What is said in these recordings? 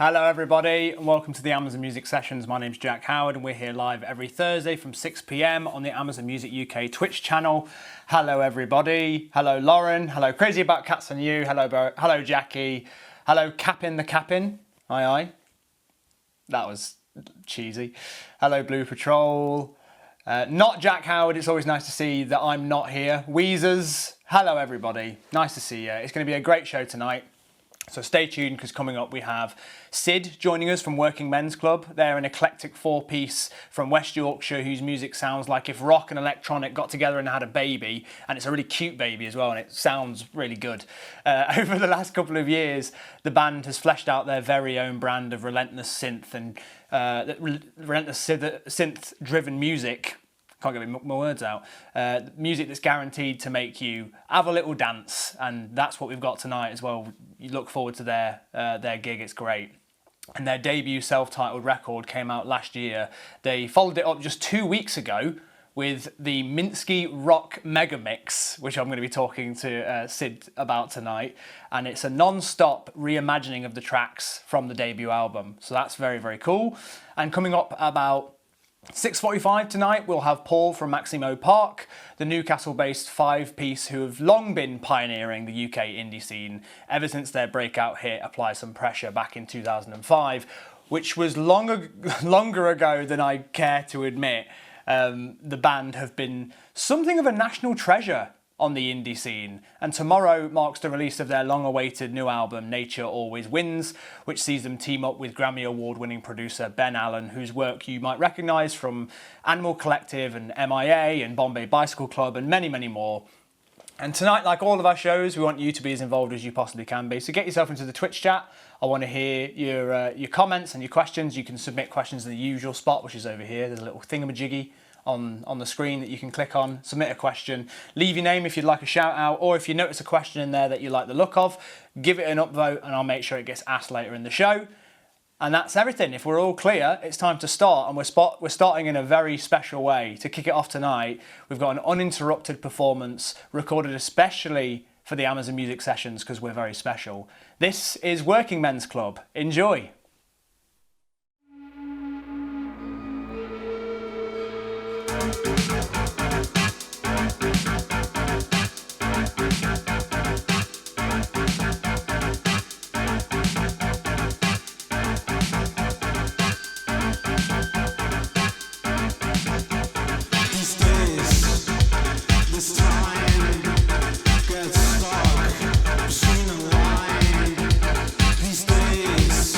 Hello everybody and welcome to the Amazon Music Sessions. My name's Jack Howard and we're here live every Thursday from 6 p.m. on the Amazon Music UK Twitch channel. Hello everybody. Hello Lauren. Hello Crazy About Cats and You. Hello Jackie. Hello Capin the Capin. Aye. That was cheesy. Hello Blue Patrol. Not Jack Howard. It's always nice to see that I'm not here. Weezers. Hello everybody. Nice to see you. It's going to be a great show tonight. So stay tuned because coming up we have Sid joining us from Working Men's Club. They're an eclectic four-piece from West Yorkshire whose music sounds like if rock and electronic got together and had a baby, and it's a really cute baby as well and it sounds really good. Over the last couple of years the band has fleshed out their very own brand of relentless synth and relentless synth-driven music. Can't get my words out. Music that's guaranteed to make you have a little dance, and that's what we've got tonight as well. You look forward to their gig, it's great. And their debut self-titled record came out last year. They followed it up just 2 weeks ago with the Minsky Rock Mega Mix, which I'm going to be talking to Sid about tonight. And it's a non-stop reimagining of the tracks from the debut album. So that's very, very cool. And coming up about 6:45 tonight, we'll have Paul from Maximo Park, the Newcastle-based five-piece who have long been pioneering the UK indie scene ever since their breakout hit Apply Some Pressure back in 2005, which was longer ago than I care to admit. The band have been something of a national treasure on the indie scene, and tomorrow marks the release of their long-awaited new album Nature Always Wins, which sees them team up with Grammy Award-winning producer Ben Allen, whose work you might recognise from Animal Collective and MIA and Bombay Bicycle Club and many, many more. And tonight, like all of our shows, we want you to be as involved as you possibly can be. So get yourself into the Twitch chat. I want to hear your comments and your questions. You can submit questions in the usual spot, which is over here. There's a little thingamajiggy on the screen that you can click on, submit a question, leave your name if you'd like a shout out, or if you notice a question in there that you like the look of, give it an upvote and I'll make sure it gets asked later in the show. And that's everything. If we're all clear, it's time to start, and we're starting in a very special way. To kick it off tonight, we've got an uninterrupted performance recorded especially for the Amazon Music Sessions because we're very special. This is Working Men's Club. Enjoy. These days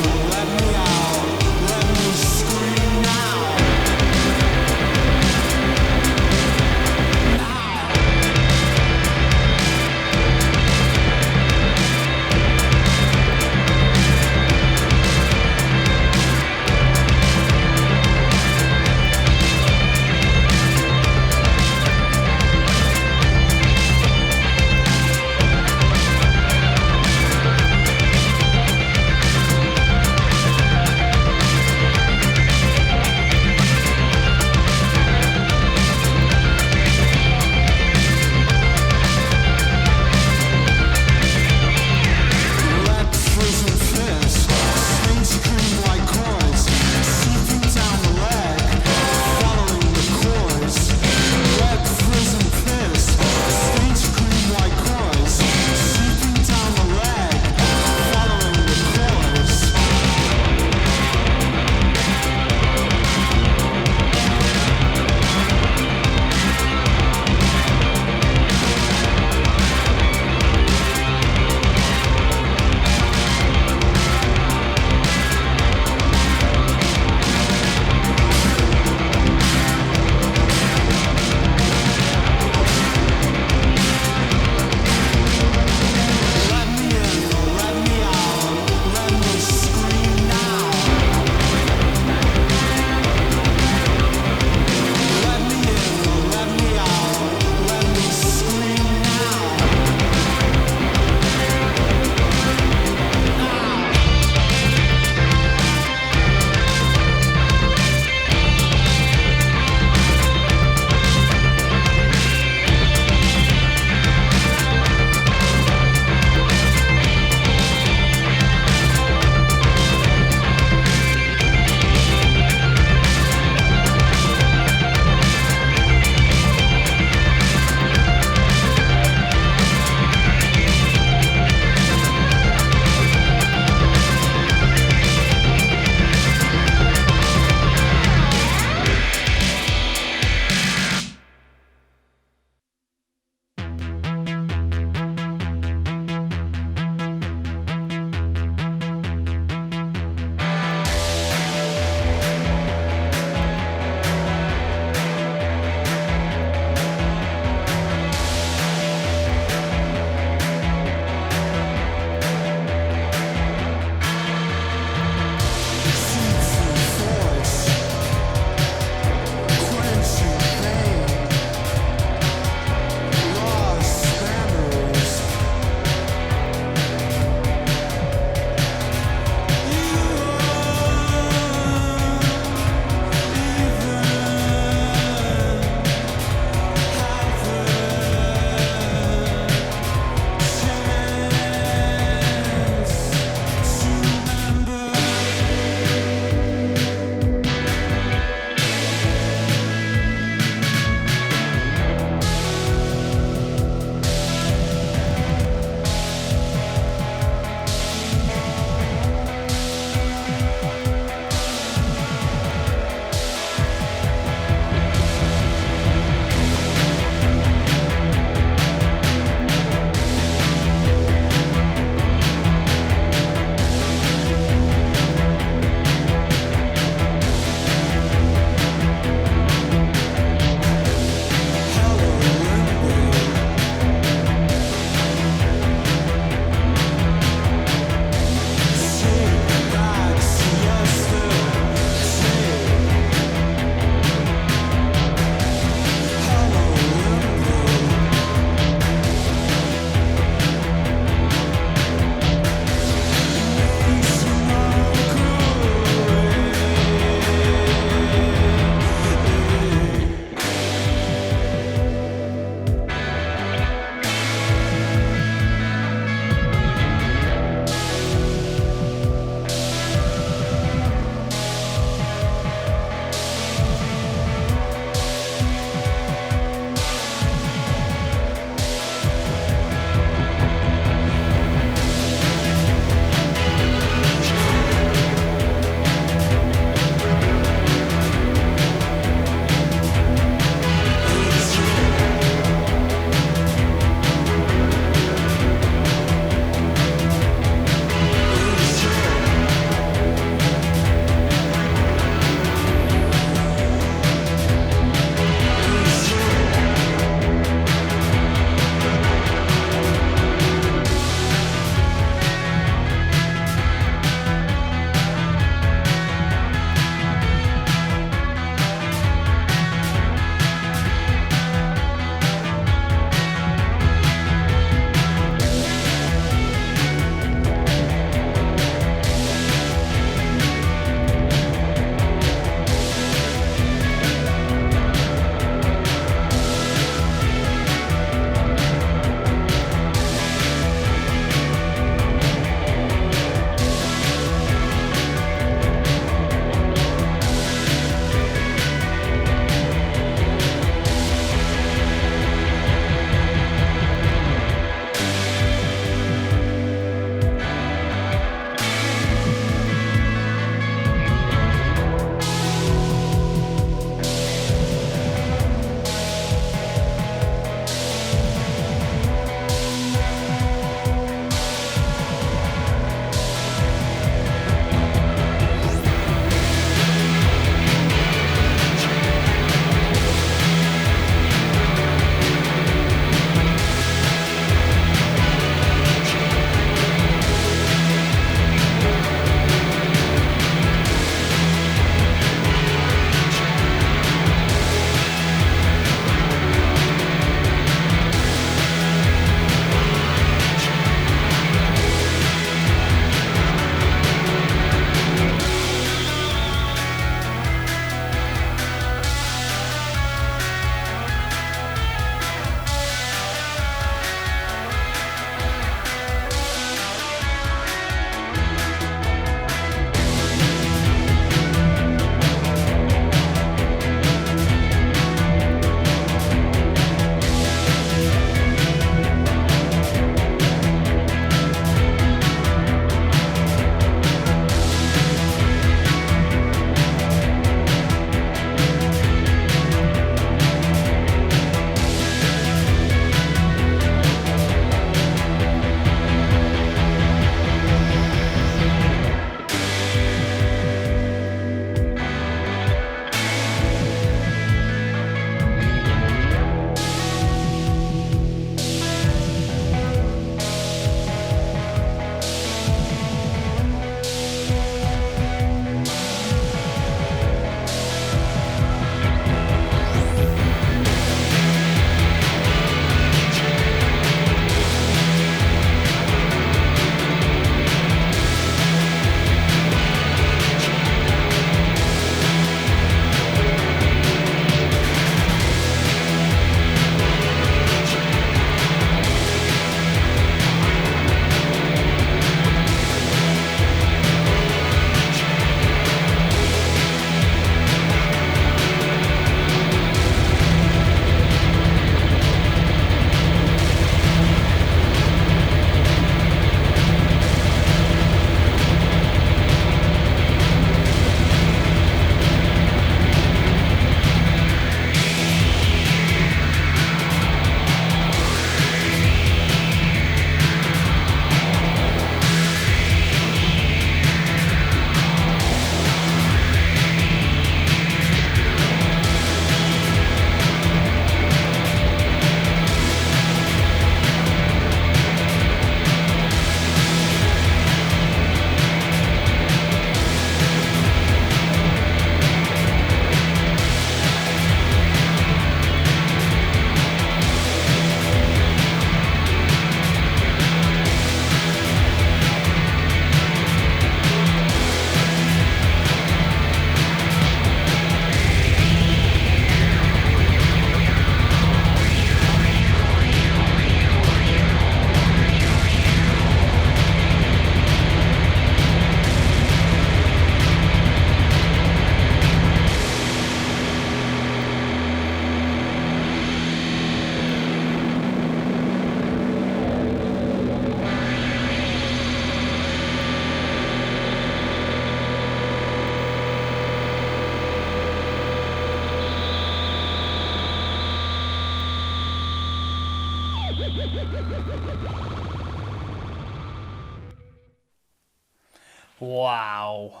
Wow.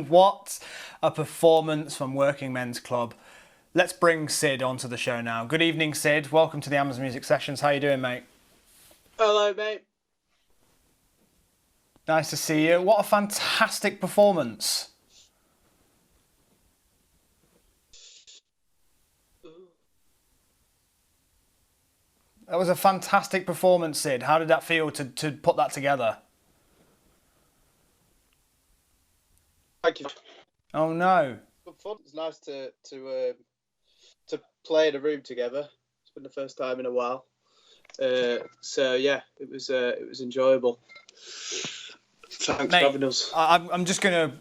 What a performance from Working Men's Club. Let's bring Sid onto the show now. Good evening, Sid. Welcome to the Amazon Music Sessions. How you doing, mate? Hello, mate. Nice to see you. What a fantastic performance. That was a fantastic performance, Sid. How did that feel to put that together? Thank you. Oh no. Good fun. It's nice to play in a room together. It's been the first time in a while. So yeah, it was enjoyable. Thanks Mate, for having us. I'm just gonna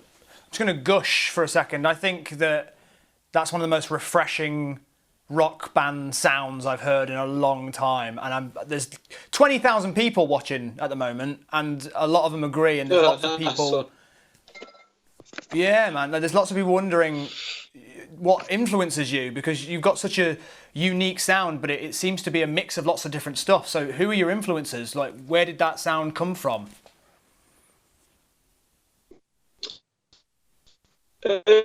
gush for a second. I think that's one of the most refreshing rock band sounds I've heard in a long time, and there's 20,000 people watching at the moment, and a lot of them agree. And there's lots of people. Yeah, man. There's lots of people wondering what influences you, because you've got such a unique sound, but it seems to be a mix of lots of different stuff. So, who are your influences? Like, where did that sound come from? I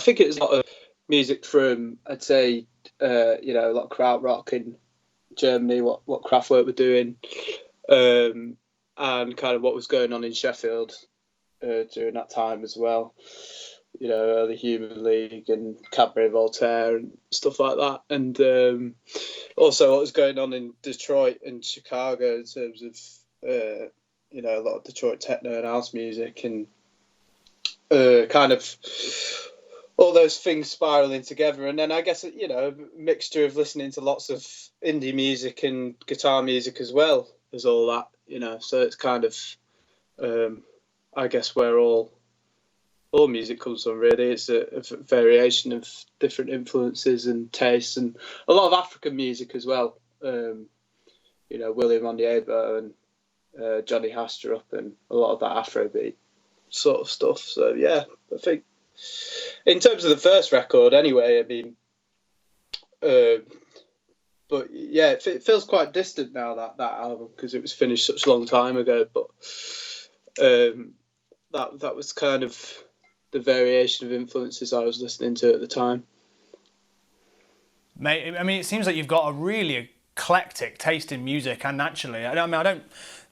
think it's a lot of music from, I'd say, a lot of krautrock in Germany, what Kraftwerk were doing, and kind of what was going on in Sheffield during that time as well. Early Human League and Cabaret Voltaire and stuff like that, and also what was going on in Detroit and Chicago in terms of a lot of Detroit techno and house music, and kind of all those things spiraling together. And then I guess a mixture of listening to lots of indie music and guitar music as well as all that. So it's kind of I guess where all music comes from, really. It's a variation of different influences and tastes, and a lot of African music as well. William Ondiebo and Johnny Hastrup, and a lot of that Afrobeat sort of stuff. So yeah, I think in terms of the first record, anyway, I mean, but yeah, it feels quite distant now, that album, because it was finished such a long time ago. But that was kind of the variation of influences I was listening to at the time. Mate, I mean, it seems like you've got a really eclectic taste in music, and naturally, I mean, I don't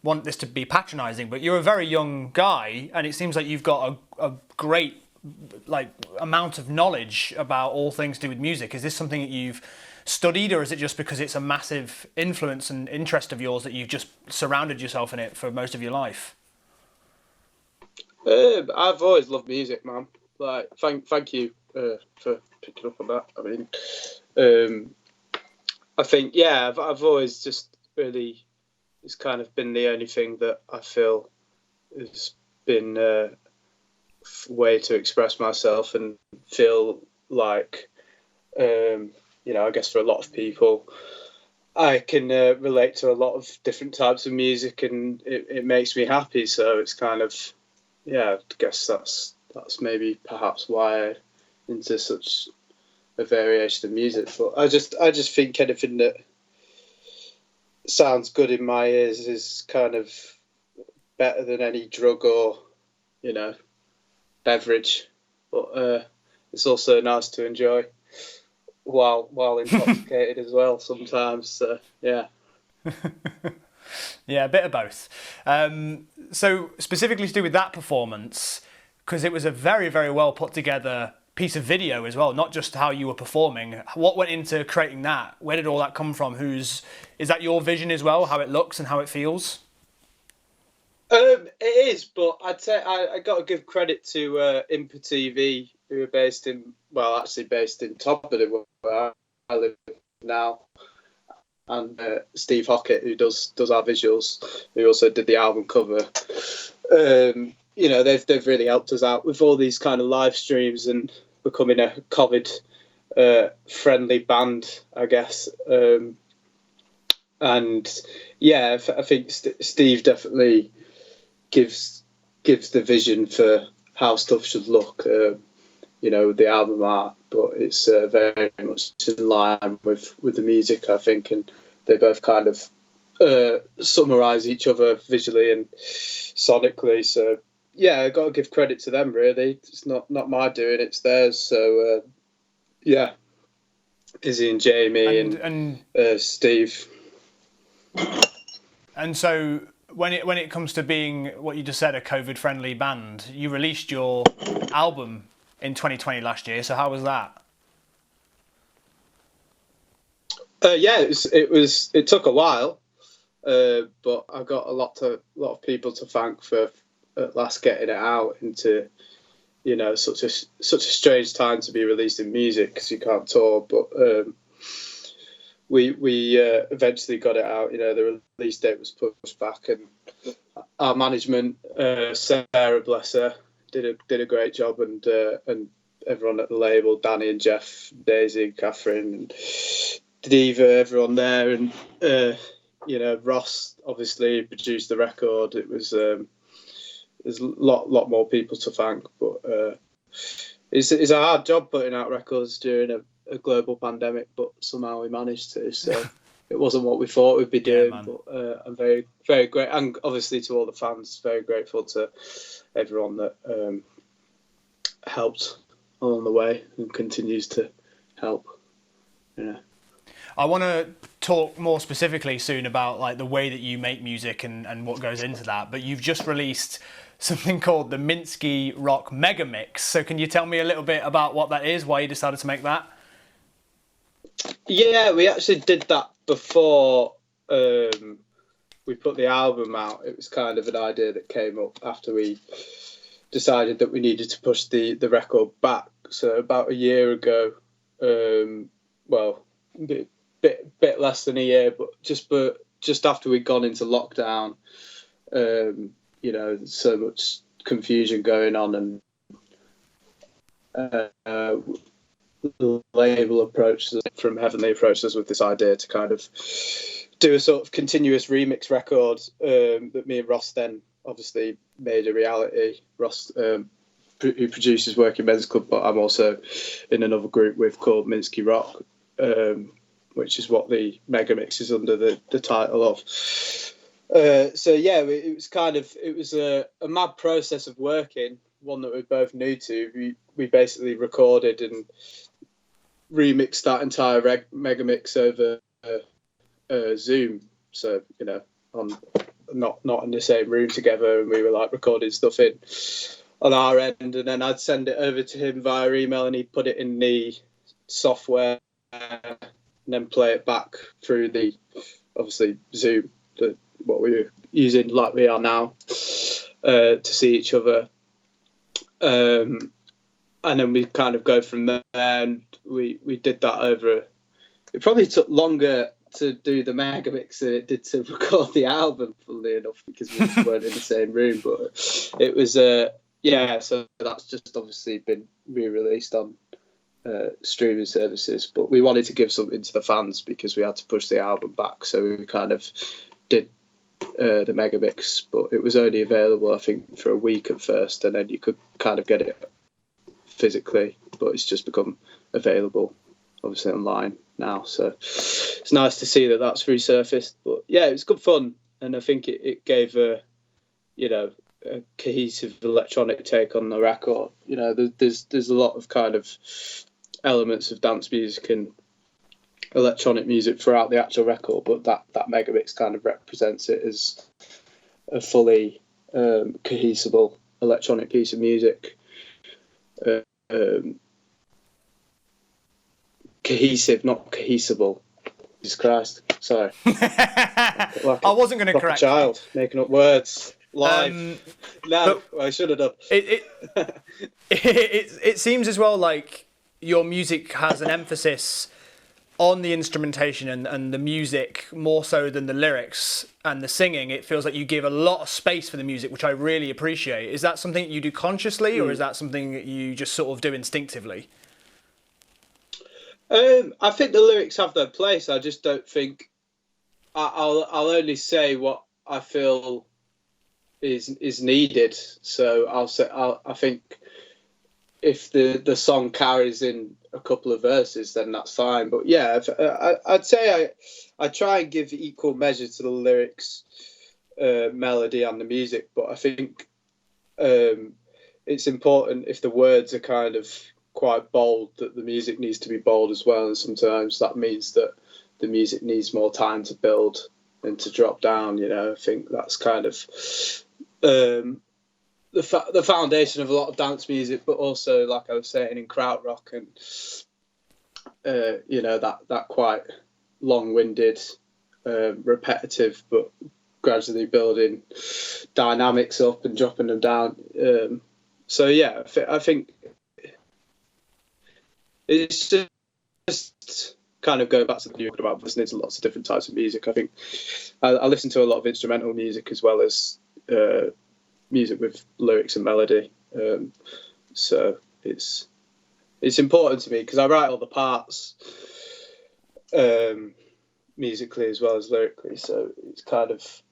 want this to be patronising, but you're a very young guy, and it seems like you've got a great amount of knowledge about all things to do with music. Is this something that you've studied, or is it just because it's a massive influence and interest of yours that you've just surrounded yourself in it for most of your life? I've always loved music, man. Like, thank you for picking up on that. I mean, I think, yeah, I've always just really, it's kind of been the only thing that I feel has been a way to express myself and feel like, I guess for a lot of people, I can relate to a lot of different types of music, and it makes me happy. So it's kind of, yeah, I guess that's maybe perhaps why I'm into such a variation of music. But I just think anything that sounds good in my ears is kind of better than any drug or beverage. But it's also nice to enjoy while intoxicated as well sometimes. So yeah. Yeah, a bit of both. So specifically to do with that performance, because it was a very, very well put together piece of video as well, not just how you were performing. What went into creating that? Where did all that come from? Is that your vision as well, how it looks and how it feels? It is, but I'd say I got to give credit to Impa TV, who are based in Todmorden, where I live now, and Steve Hockett, who does our visuals, who also did the album cover. They've really helped us out with all these kind of live streams and becoming a COVID friendly band, I guess. And yeah, I think Steve definitely gives the vision for how stuff should look. The album art, but it's very much in line with the music, I think, and they both kind of summarize each other visually and sonically. So yeah, I got to give credit to them. Really, it's not my doing; it's theirs. So yeah, Izzy and Jamie and Steve. And so when it comes to being what you just said, a COVID-friendly band, you released your album in 2020 last year. So how was that? Yeah, it took a while, but I got a lot of people to thank for at last getting it out into, you know, such a strange time to be releasing music because you can't tour. But we eventually got it out. You know, the release date was pushed back, and our management, Sarah, bless her, did a great job, and everyone at the label, Danny and Jeff, Daisy, Catherine, and Diva, everyone there, and you know, Ross obviously produced the record. It was there's a lot more people to thank, but it's a hard job putting out records during a global pandemic, but somehow we managed to. So it wasn't what we thought we'd be doing, but I'm very, very grateful, and obviously to all the fans, very grateful to everyone that helped along the way and continues to help. Yeah. I want to talk more specifically soon about like the way that you make music and what goes into that. But you've just released something called the Minsky Rock Mega Mix. So can you tell me a little bit about what that is? Why you decided to make that? Yeah, we actually did that before we put the album out. It was kind of an idea that came up after we decided that we needed to push the record back. So about a year ago, well, bit less than a year, but just after we'd gone into lockdown, you know, there's so much confusion going on, and the label approached us from Heavenly approached us with this idea to kind of do a sort of continuous remix record that me and Ross then obviously made a reality. Ross, who produces Working Men's Club, but I'm also in another group with called Minsky Rock, which is what the Mega Mix is under the title of. So yeah, it was a mad process of working, one that we're both new to. We basically recorded and remixed that entire Mega Mix over Zoom. So, you know, on not in the same room together, and we were like recording stuff in on our end, and then I'd send it over to him via email, and he'd put it in the software and then play it back through the obviously Zoom, what we were using like we are now, to see each other. And then we kind of go from there, and we did that over. It probably took longer to do the Mega Mix than it did to record the album, funnily enough, because we just weren't in the same room. But it was yeah. So that's just obviously been re-released on streaming services. But we wanted to give something to the fans because we had to push the album back. So we kind of did the Mega Mix, but it was only available, I think, for a week at first, and then you could kind of get it physically, but it's just become available obviously online now, so it's nice to see that that's resurfaced. But yeah, it was good fun, and I think it gave a cohesive electronic take on the record. You know, there's a lot of kind of elements of dance music and electronic music throughout the actual record, but that Mega Mix kind of represents it as a fully cohesive electronic piece of music. Cohesive, not cohesible. Jesus Christ, sorry. I wasn't going to correct a child making up words live. No, I should have done. It seems as well like your music has an emphasis on the instrumentation and the music more so than the lyrics and the singing. It feels like you give a lot of space for the music, which I really appreciate. Is that something that you do consciously, or is that something that you just sort of do instinctively? I think the lyrics have their place. I just don't think I'll only say what I feel is needed. So I think if the song carries in a couple of verses, then that's fine. But yeah, I'd say I try and give equal measure to the lyrics, melody, and the music. But I think it's important if the words are kind of quite bold that the music needs to be bold as well. And sometimes that means that the music needs more time to build and to drop down. You know, I think that's kind of the foundation of a lot of dance music, but also, like I was saying, in krautrock and you know, that quite long-winded, repetitive, but gradually building dynamics up and dropping them down. So yeah, I think it's just kind of going back to the new about listening to lots of different types of music. I think I listen to a lot of instrumental music as well as music with lyrics and melody. So it's important to me because I write all the parts musically as well as lyrically. So it's kind of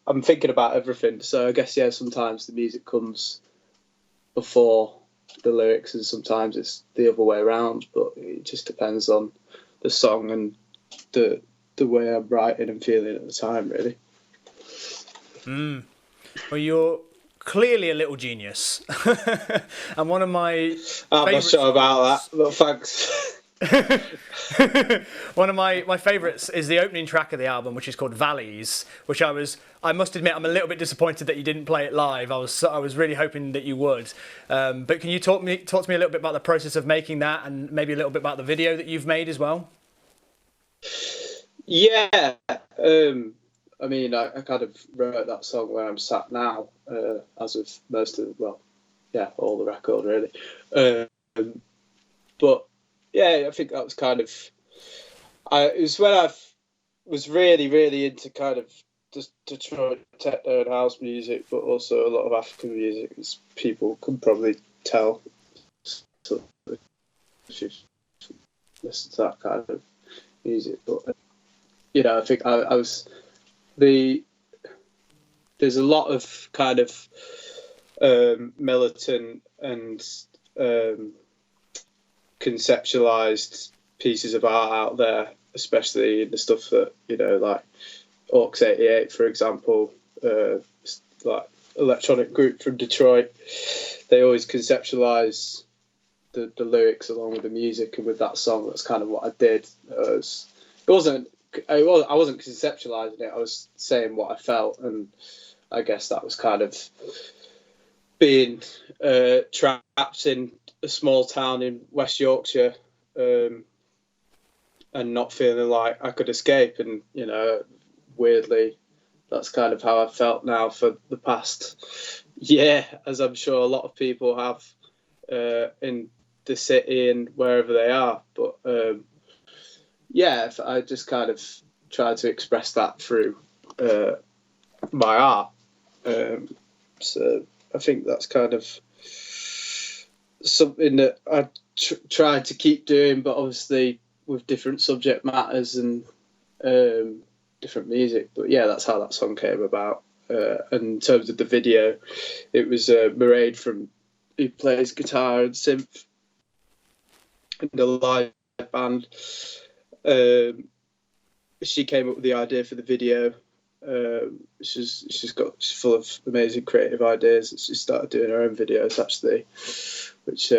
I'm thinking about everything. So I guess yeah, sometimes the music comes before the lyrics, and sometimes it's the other way around. But it just depends on the song and the way I'm writing and feeling at the time, really. Well, you're clearly a little genius, and one of my I'm not sure about that, but thanks. One of my favourites is the opening track of the album, which is called Valleys, which I must admit I'm a little bit disappointed that you didn't play it live. I was really hoping that you would. But can you talk to me a little bit about the process of making that, and maybe a little bit about the video that you've made as well? Yeah, I mean, I kind of wrote that song where I'm sat now, as of most of, well, yeah, all the record really. But yeah, I think that was kind of, it was when I was really, really into kind of just Detroit techno and house music, but also a lot of African music, as people can probably tell. So if you listen to that kind of music, but you know, I think I was there's a lot of kind of militant and conceptualized pieces of art out there, especially the stuff that, you know, like Aux 88, for example, like electronic group from Detroit. They always conceptualize the lyrics along with the music, and with that song, that's kind of what I did. I wasn't conceptualizing it. I was saying what I felt, and I guess that was kind of being trapped in a small town in West Yorkshire, and not feeling like I could escape. And you know, weirdly, that's kind of how I felt now for the past year, as I'm sure a lot of people have in the city and wherever they are. But yeah, I just kind of try to express that through my art. So I think that's kind of something that I tried to keep doing, but obviously with different subject matters and different music. But yeah, that's how that song came about. And in terms of the video, it was Mairead who plays guitar and synth in the live band. She came up with the idea for the video. She's full of amazing creative ideas. She started doing her own videos actually, which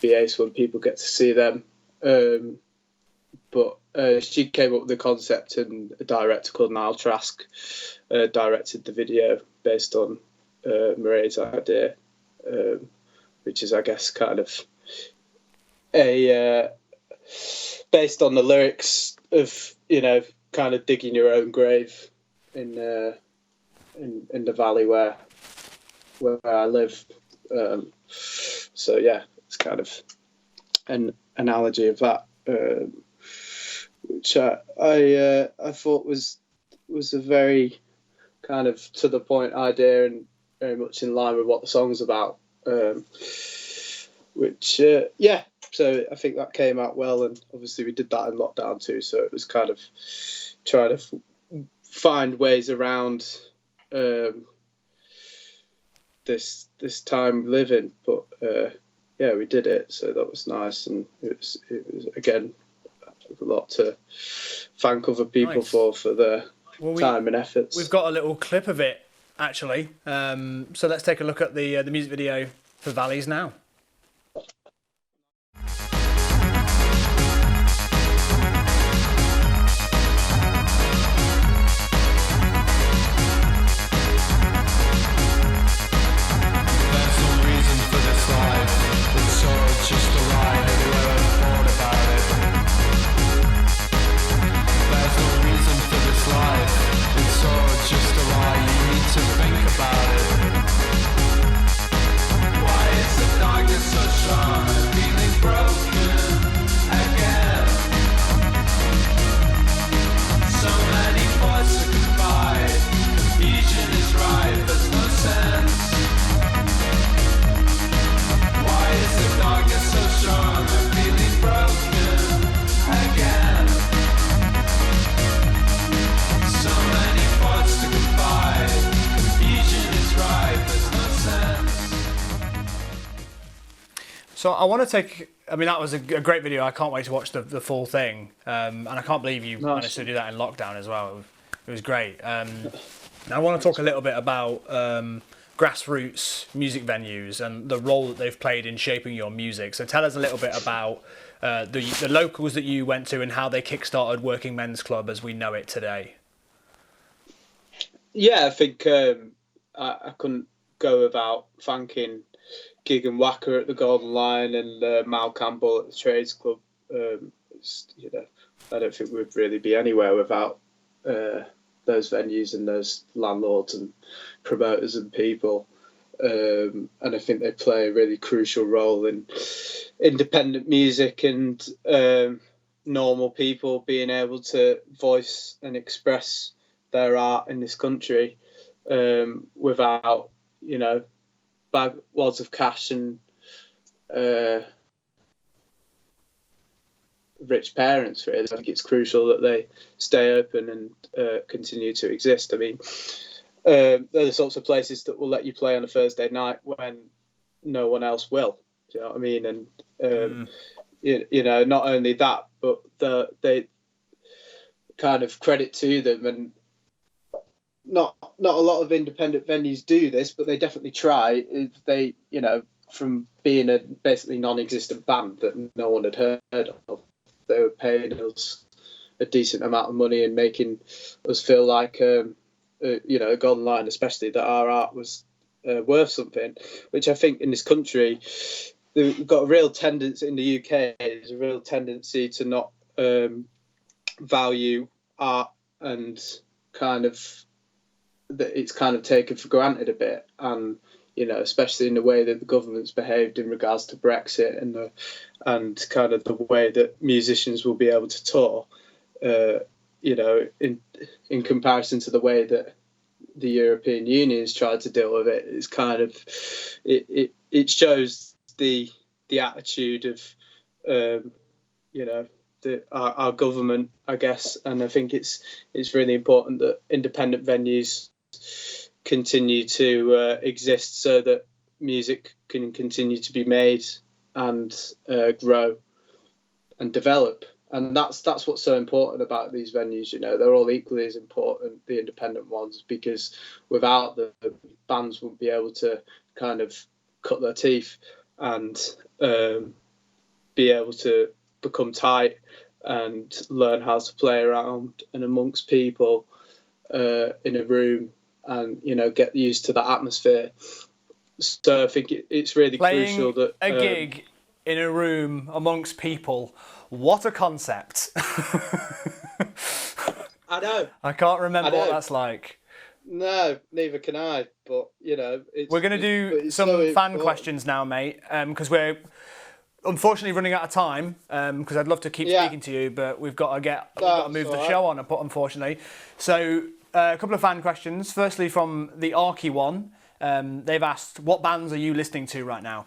be ace when people get to see them. But she came up with the concept, and a director called Niall Trask directed the video based on Mairead's idea, which is, I guess, kind of based on the lyrics of, you know, kind of digging your own grave in the valley where I live. So yeah, it's kind of an analogy of that, which I thought was a very kind of to the point idea, and very much in line with what the song's about. Which yeah, so I think that came out well, and obviously we did that in lockdown too. So it was kind of trying to find ways around this time we live in, but yeah, we did it. So that was nice, and it was again a lot to thank other people Nice. for their time and efforts. We've got a little clip of it actually. So let's take a look at the music video for Valleys now. So I want to take. I mean, that was a great video. I can't wait to watch the full thing, and I can't believe you managed to do that in lockdown as well. It was great. Now I want to talk a little bit about grassroots music venues and the role that they've played in shaping your music. So tell us a little bit about the locals that you went to and how they kickstarted Working Men's Club as we know it today. Yeah, I think I couldn't go without thanking Gig and Wacker at the Golden Lion and Mal Campbell at the Trades Club. I don't think we'd really be anywhere without those venues and those landlords and promoters and people. And I think they play a really crucial role in independent music and normal people being able to voice and express their art in this country without, wads of cash and rich parents. Really, I think it's crucial that they stay open and continue to exist. I mean, they're the sorts of places that will let you play on a Thursday night when no one else will. Do you know what I mean? And not only that, but they kind of credit to them, and not a lot of independent venues do this, but they definitely try. If they, from being a basically non-existent band that no one had heard of, they were paying us a decent amount of money and making us feel like, Golden Lion especially, that our art was worth something, which I think in this country, we've got a real tendency in the UK, there's a real tendency to not value art, and kind of that it's kind of taken for granted a bit, and especially in the way that the government's behaved in regards to Brexit and kind of the way that musicians will be able to tour, in comparison to the way that the European Union has tried to deal with it. It's kind of it shows the attitude of our government, I guess, and I think it's really important that independent venues continue to exist so that music can continue to be made and grow and develop. And that's what's so important about these venues. They're all equally as important, the independent ones, because without them, bands wouldn't be able to kind of cut their teeth and be able to become tight and learn how to play around and amongst people in a room, and get used to that atmosphere. So I think it's really crucial that a gig in a room amongst people. What a concept! I know. I can't remember what that's like. No, neither can I. But we're going to do some fan questions now, mate, because we're unfortunately running out of time. Because I'd love to keep speaking to you, but we've got to move the show on. Unfortunately, so a couple of fan questions. Firstly, from the Arky one, they've asked, "What bands are you listening to right now?"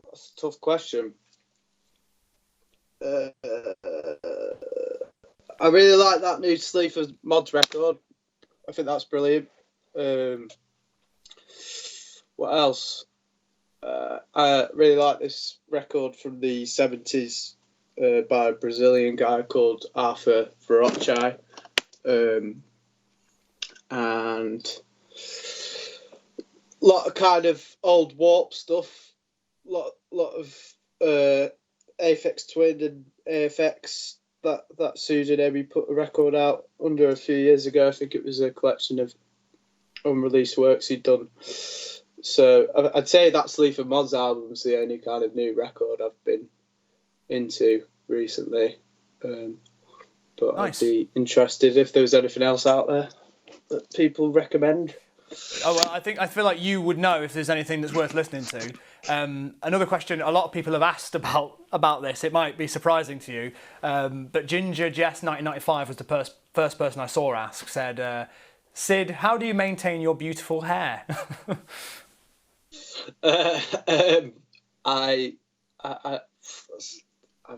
That's a tough question. I really like that new Sleaford Mods record. I think that's brilliant. What else? I really like this record from the 70s by a Brazilian guy called Arthur Verocchai. And a lot of kind of old Warp stuff. Lot of Aphex Twin and AFX. That Susan Amy put a record out under a few years ago. I think it was a collection of unreleased works he'd done. So I'd say that Sleaford Mods album's the only kind of new record I've been into recently. But nice. I'd be interested if there was anything else out there that people recommend. Oh, well, I feel like you would know if there's anything that's worth listening to. Another question a lot of people have asked about this. It might be surprising to you, but Ginger Jess 1995 was the first person I saw ask. Said, Sid, how do you maintain your beautiful hair? I've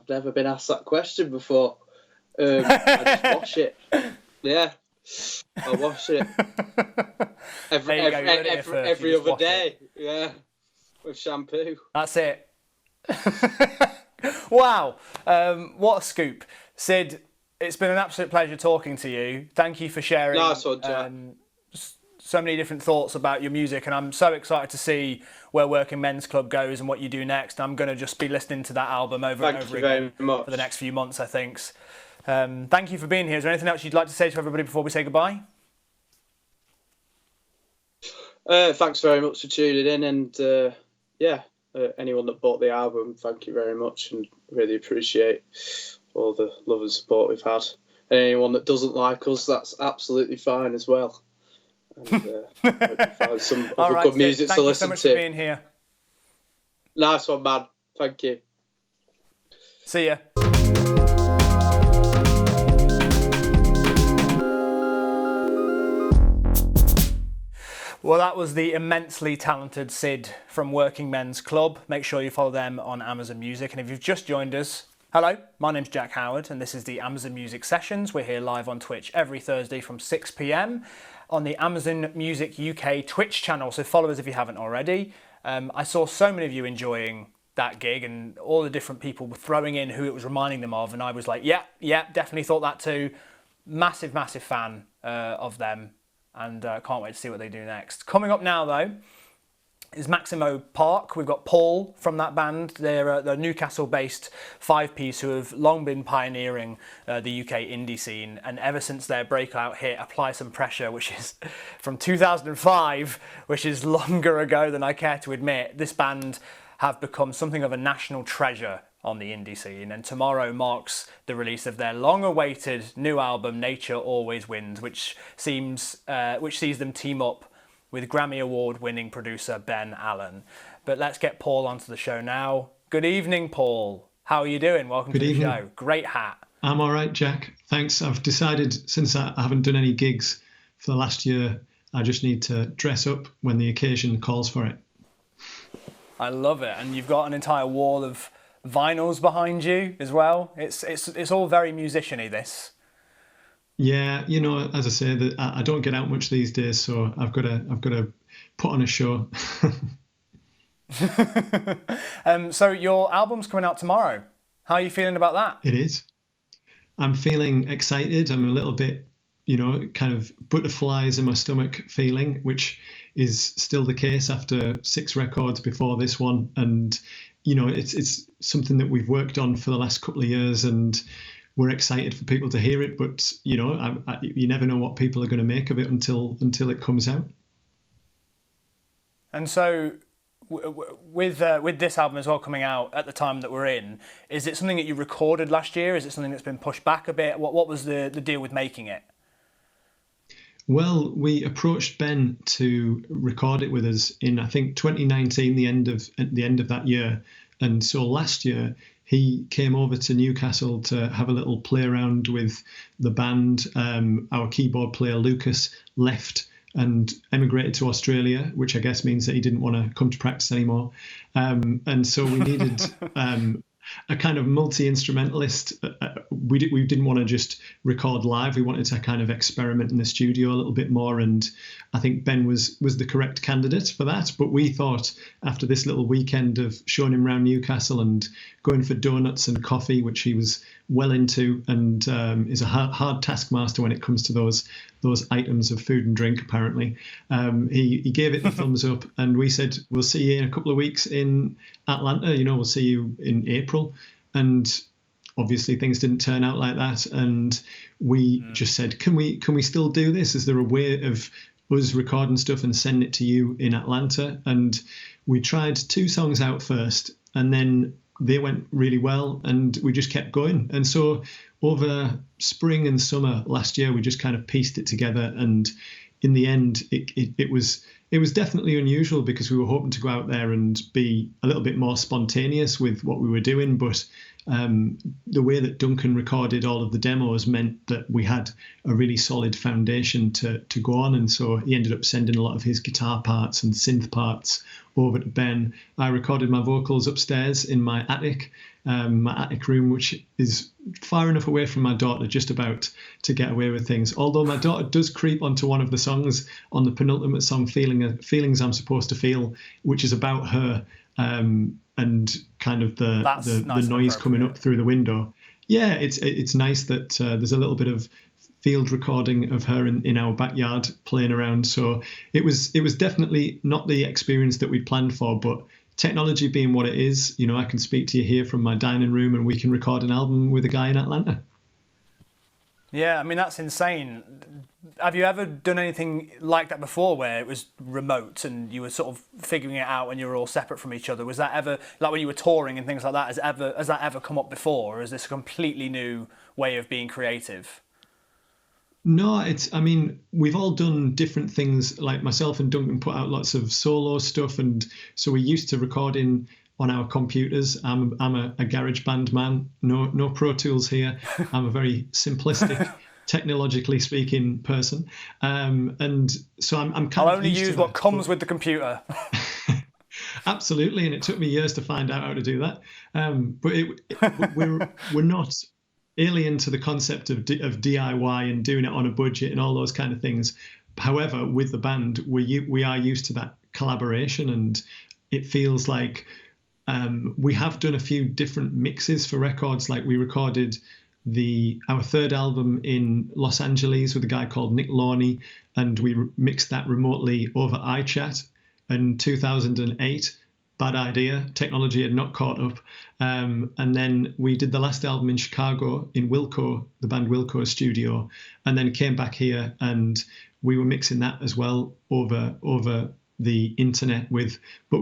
never been asked that question before. I just wash it. Yeah, I wash it every other day. Yeah, with shampoo. That's it. Wow, what a scoop, Sid! It's been an absolute pleasure talking to you. Thank you for sharing. Nice one, Jack. So many different thoughts about your music, and I'm so excited to see where Working Men's Club goes and what you do next. I'm going to just be listening to that album over and over again for the next few months, I think. Thank you for being here. Is there anything else you'd like to say to everybody before we say goodbye? Thanks very much for tuning in, and anyone that bought the album, thank you very much, and really appreciate all the love and support we've had. And anyone that doesn't like us, that's absolutely fine as well. And hope you find some other good music to listen to. Thank you so much for being here. Nice one, man. Thank you. See ya. Well, that was the immensely talented Sid from Working Men's Club. Make sure you follow them on Amazon Music. And if you've just joined us, hello, my name's Jack Howard, and this is the Amazon Music Sessions. We're here live on Twitch every Thursday from 6 p.m. on the Amazon Music UK Twitch channel. So follow us if you haven't already. I saw so many of you enjoying that gig, and all the different people were throwing in who it was reminding them of. And I was like, yeah, definitely thought that too. Massive fan of them. And can't wait to see what they do next. Coming up now, though, is Maximo Park. We've got Paul from that band. They're a Newcastle-based five-piece who have long been pioneering the UK indie scene. And ever since their breakout hit, Apply Some Pressure, which is from 2005, which is longer ago than I care to admit, this band have become something of a national treasure on the indie scene, and tomorrow marks the release of their long-awaited new album, Nature Always Wins, which sees them team up with Grammy Award-winning producer Ben Allen. But let's get Paul onto the show now. Good evening, Paul. How are you doing? Welcome to the show. Great hat. I'm all right, Jack. Thanks. I've decided, since I haven't done any gigs for the last year, I just need to dress up when the occasion calls for it. I love it. And you've got an entire wall of vinyls behind you as well. It's all very musician-y, this. Yeah, as I say, that I don't get out much these days, so I've got to put on a show. So your album's coming out tomorrow. How are you feeling about that? It is. I'm feeling excited. I'm a little bit, kind of butterflies in my stomach feeling, which is still the case after 6 records before this one. And it's something that we've worked on for the last couple of years, and we're excited for people to hear it. But you never know what people are going to make of it until it comes out. And so, with this album as well coming out at the time that we're in, is it something that you recorded last year? Is it something that's been pushed back a bit? What was the deal with making it? Well, we approached Ben to record it with us in, I think, 2019, at the end of that year. And so last year, he came over to Newcastle to have a little play around with the band. Our keyboard player, Lucas, left and emigrated to Australia, which I guess means that he didn't want to come to practice anymore. And so we needed a kind of multi-instrumentalist. We didn't want to just record live. We wanted to kind of experiment in the studio a little bit more, and I think Ben was the correct candidate for that. But we thought after this little weekend of showing him around Newcastle and going for donuts and coffee, which he was well into, and is a hard taskmaster when it comes to those items of food and drink. Apparently, he gave it the thumbs up, and we said we'll see you in a couple of weeks in Atlanta. We'll see you in April. And obviously things didn't turn out like that, and we just said, can we still do this? Is there a way of us recording stuff and sending it to you in Atlanta? And we tried 2 songs out first, and then they went really well, and we just kept going. And so over spring and summer last year, we just kind of pieced it together, and in the end it was definitely unusual because we were hoping to go out there and be a little bit more spontaneous with what we were doing, but the way that Duncan recorded all of the demos meant that we had a really solid foundation to go on, and so he ended up sending a lot of his guitar parts and synth parts over to Ben. I recorded my vocals upstairs in my attic room, which is far enough away from my daughter just about to get away with things. Although my daughter does creep onto one of the songs on the penultimate song, Feelings I'm Supposed to Feel, which is about her, and kind of the noise coming up through the window. Yeah, it's nice that there's a little bit of field recording of her in our backyard playing around. So it was definitely not the experience that we'd planned for, but technology being what it is, I can speak to you here from my dining room and we can record an album with a guy in Atlanta. Yeah, I mean, that's insane. Have you ever done anything like that before where it was remote and you were sort of figuring it out and you were all separate from each other? Was that ever, like when you were touring and things like that, has that ever come up before? Or is this a completely new way of being creative? No, we've all done different things. Like myself and Duncan put out lots of solo stuff, and so we're used to recording on our computers. I'm a garage band man, no Pro Tools here. I'm a very simplistic, technologically speaking person, and so I'm kind of. I'll only use what comes with the computer. Absolutely, and it took me years to find out how to do that. But we're not alien to the concept of DIY and doing it on a budget and all those kind of things. However, with the band, we are used to that collaboration, and it feels like we have done a few different mixes for records. Like we recorded our 3rd album in Los Angeles with a guy called Nick Lawney, and we mixed that remotely over iChat in 2008. Bad idea. Technology had not caught up. And then we did the last album in Chicago in Wilco, the band Wilco studio, and then came back here and we were mixing that as well over the internet with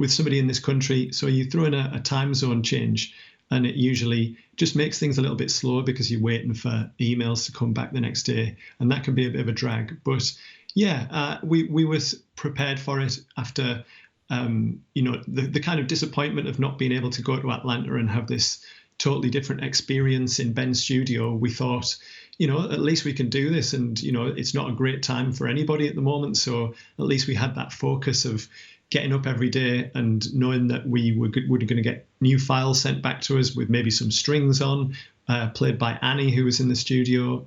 somebody in this country. So you throw in a time zone change and it usually just makes things a little bit slower because you're waiting for emails to come back the next day, and that can be a bit of a drag. But yeah, we were prepared for it after the kind of disappointment of not being able to go to Atlanta and have this totally different experience in Ben's studio. We thought, at least we can do this, and it's not a great time for anybody at the moment, so at least we had that focus of getting up every day and knowing that we were going to get new files sent back to us with maybe some strings on, played by Annie, who was in the studio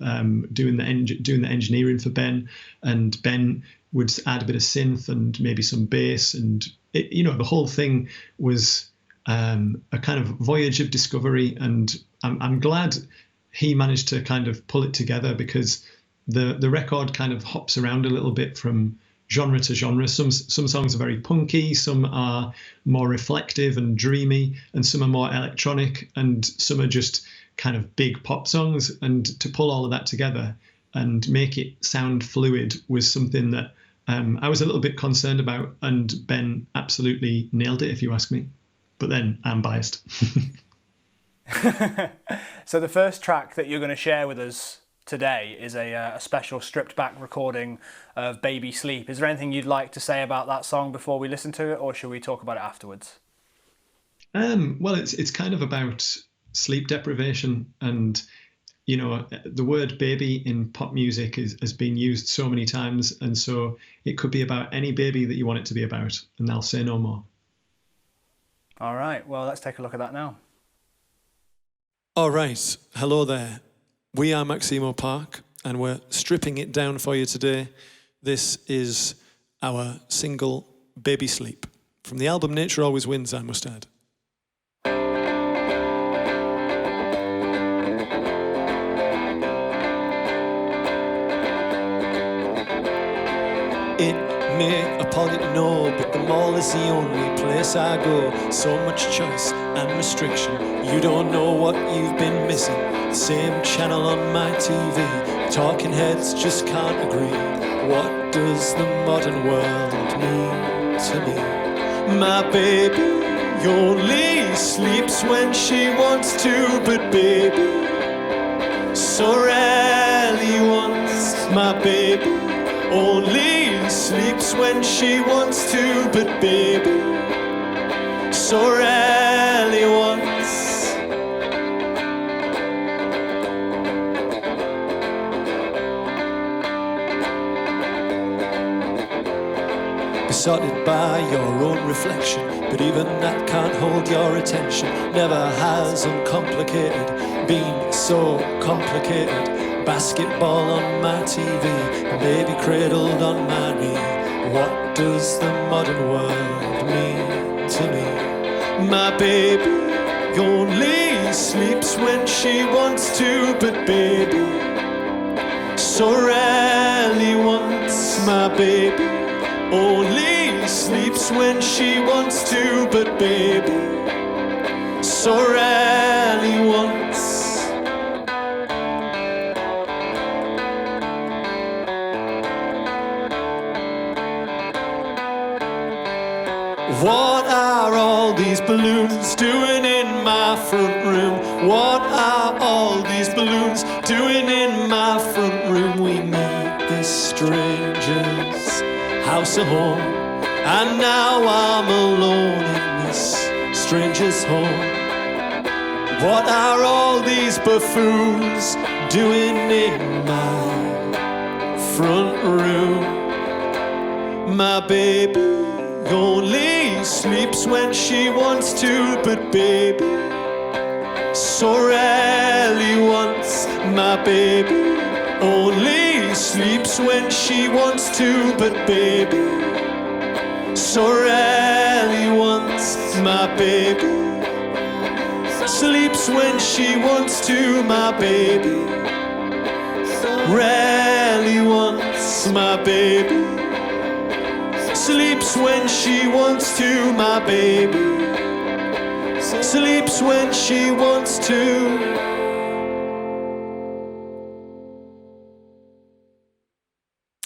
doing the engineering for Ben, and Ben would add a bit of synth and maybe some bass, and the whole thing was a kind of voyage of discovery. And I'm glad he managed to kind of pull it together, because the record kind of hops around a little bit from genre to genre. Some songs are very punky, some are more reflective and dreamy, and some are more electronic, and some are just kind of big pop songs. And to pull all of that together and make it sound fluid was something that I was a little bit concerned about, and Ben absolutely nailed it, if you ask me. But then I'm biased. So the first track that you're going to share with us today is a special stripped back recording of Baby Sleep. Is there anything you'd like to say about that song before we listen to it, or should we talk about it afterwards? Well, it's kind of about sleep deprivation, and the word baby in pop music has been used so many times, and so it could be about any baby that you want it to be about, and I'll say no more. All right, well, let's take a look at that now. All right, hello there. We are Maximo Park, and we're stripping it down for you today. This is our single, Baby Sleep, from the album Nature Always Wins, I must add. It may appall you to know, but the mall is the only place I go. So much choice and restriction, you don't know what you've been missing. The same channel on my TV, talking heads just can't agree. What does the modern world mean to me? My baby only sleeps when she wants to, but baby so rarely wants. My baby only sleeps when she wants to, but baby so rarely wants. Besotted by your own reflection, but even that can't hold your attention. Never has uncomplicated been so complicated. Basketball on my TV, and baby cradled on my knee. What does the modern world mean to me? My baby only sleeps when she wants to, but baby so rarely wants. My baby only sleeps when she wants to, but baby so rarely wants. What are all these balloons doing in my front room? What are all these balloons doing in my front room? We meet this stranger's house or home, and now I'm alone in this stranger's home. What are all these buffoons doing in my front room? My baby only sleeps when she wants to, but baby so rarely wants. My baby only sleeps when she wants to, but baby so rarely wants. My baby sleeps when she wants to. My baby rarely wants. My baby sleeps when she wants to. My baby sleeps when she wants to.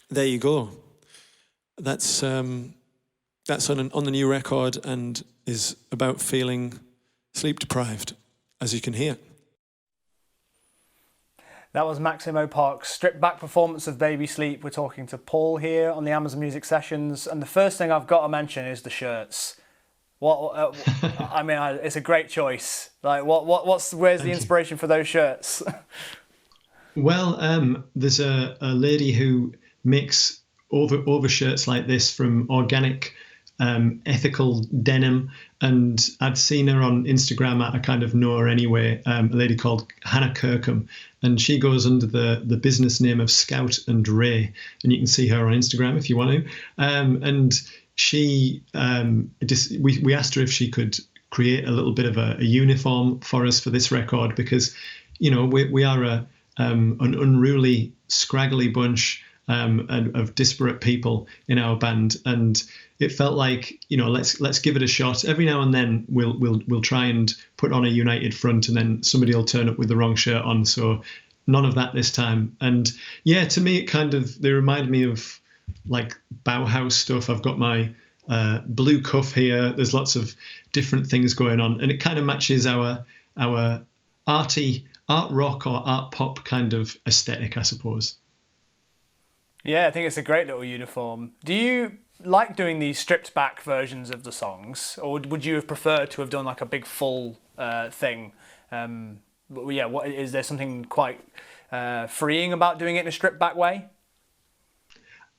There you go. That's on the new record and is about feeling sleep deprived, as you can hear. That was Maximo Park's stripped back performance of Baby Sleep. We're talking to Paul here on the Amazon Music Sessions, and the first thing I've got to mention is the shirts. What I mean, it's a great choice. Like, where's the inspiration for those shirts? Well, there's a lady who makes overshirts like this from organic, ethical denim, and I'd seen her on Instagram. I kind of know her anyway. A lady called Hannah Kirkham, and she goes under the business name of Scout and Ray, and you can see her on Instagram if you want to. And she, we asked her if she could create a little bit of a uniform for us for this record, because, you know, we are an unruly, scraggly bunch of disparate people in our band, and it felt like, you know, let's give it a shot. Every now and then we'll try and put on a united front, and then somebody will turn up with the wrong shirt on. So none of that this time. And yeah, to me, they remind me of like Bauhaus stuff. I've got my blue cuff here. There's lots of different things going on, and it kind of matches our arty art rock or art pop kind of aesthetic, I suppose. Yeah, I think it's a great little uniform. Do you like doing these stripped back versions of the songs, or would you have preferred to have done like a big full thing? Is there something quite freeing about doing it in a stripped back way?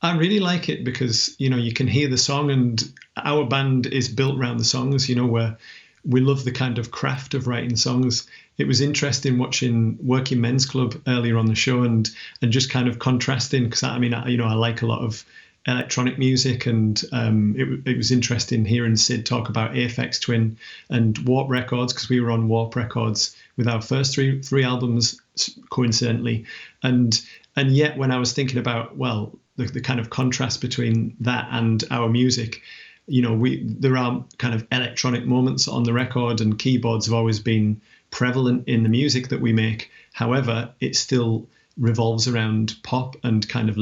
I really like it because, you know, you can hear the song, and our band is built around the songs, you know, where we love the kind of craft of writing songs. it was interesting watching Working Men's Club earlier on the show and just kind of contrasting, because I like a lot of electronic music, and it was interesting hearing Sid talk about Aphex Twin and Warp Records, because we were on Warp Records with our first three albums coincidentally, and yet when I was thinking about the kind of contrast between that and our music, there are kind of electronic moments on the record, and keyboards have always been prevalent in the music that we make. However, it still revolves around pop and kind of the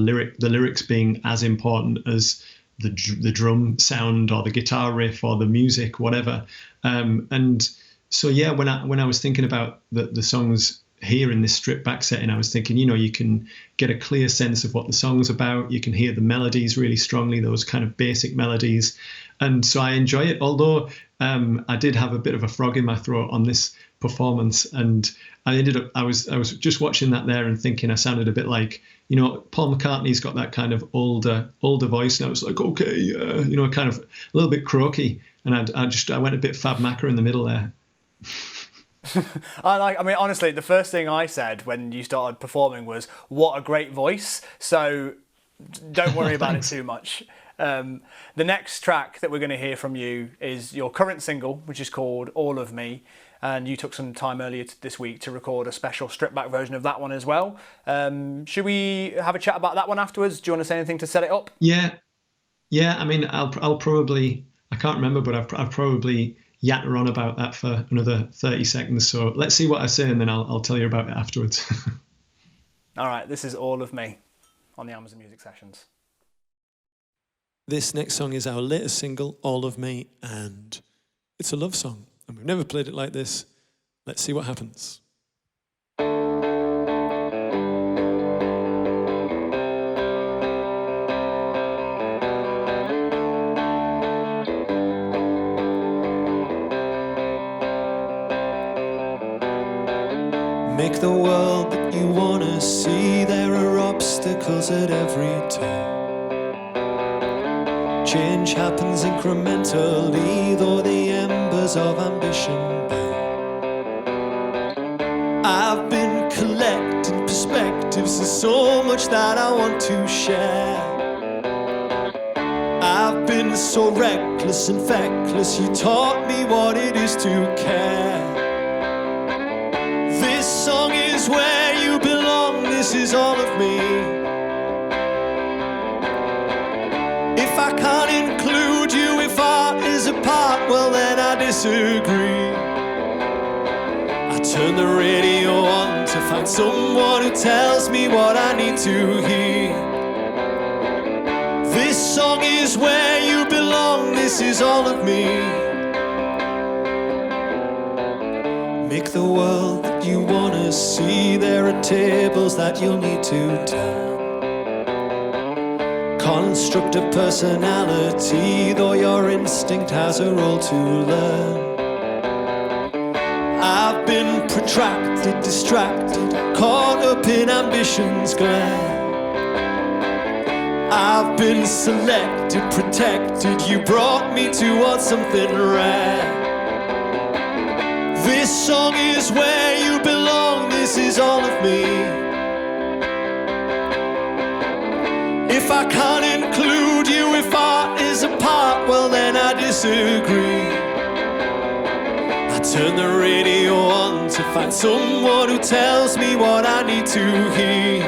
lyrics being as important as the drum sound or the guitar riff or the music, whatever. And so yeah, when I was thinking about the songs here in this stripped back setting, I was thinking, you can get a clear sense of what the song's about. You can hear the melodies really strongly, those kind of basic melodies. And so I enjoy it, although I did have a bit of a frog in my throat on this performance, and I was just watching that there and thinking I sounded a bit like, Paul McCartney's got that kind of older voice, and I was like, okay, yeah, kind of a little bit croaky, and I went a bit Fab Macker in the middle there. Honestly, the first thing I said when you started performing was, what a great voice. So don't worry about it too much. The next track that we're going to hear from you is your current single, which is called All of Me. And you took some time earlier this week to record a special stripped back version of that one as well. Should we have a chat about that one afterwards? Do you want to say anything to set it up? Yeah. I mean, I'll probably, I can't remember, but I've probably yatter on about that for another 30 seconds. So let's see what I say, and then I'll tell you about it afterwards. All right, this is All of Me on the Amazon Music Sessions. This next song is our latest single, All of Me, and it's a love song. And we've never played it like this. Let's see what happens. Make the world that you want to see. There are obstacles at every turn. Change happens incrementally, though the embers of ambition burn. I've been collecting perspectives, there's so much that I want to share. I've been so reckless and feckless, you taught me what it is to care. This song is where you belong, this is all of me. If I can't include you, if art is a part, well then I disagree. I turn the radio on to find someone who tells me what I need to hear. This song is where you belong, this is all of me. Make the world that you want to see. There are tables that you'll need to turn. Construct a personality, though your instinct has a role to learn. I've been protracted, distracted, caught up in ambition's glare. I've been selected, protected, you brought me towards something rare. This song is where you belong, this is all of me. If I can't include you, if art is a part, well then I disagree. I turn the radio on to find someone who tells me what I need to hear.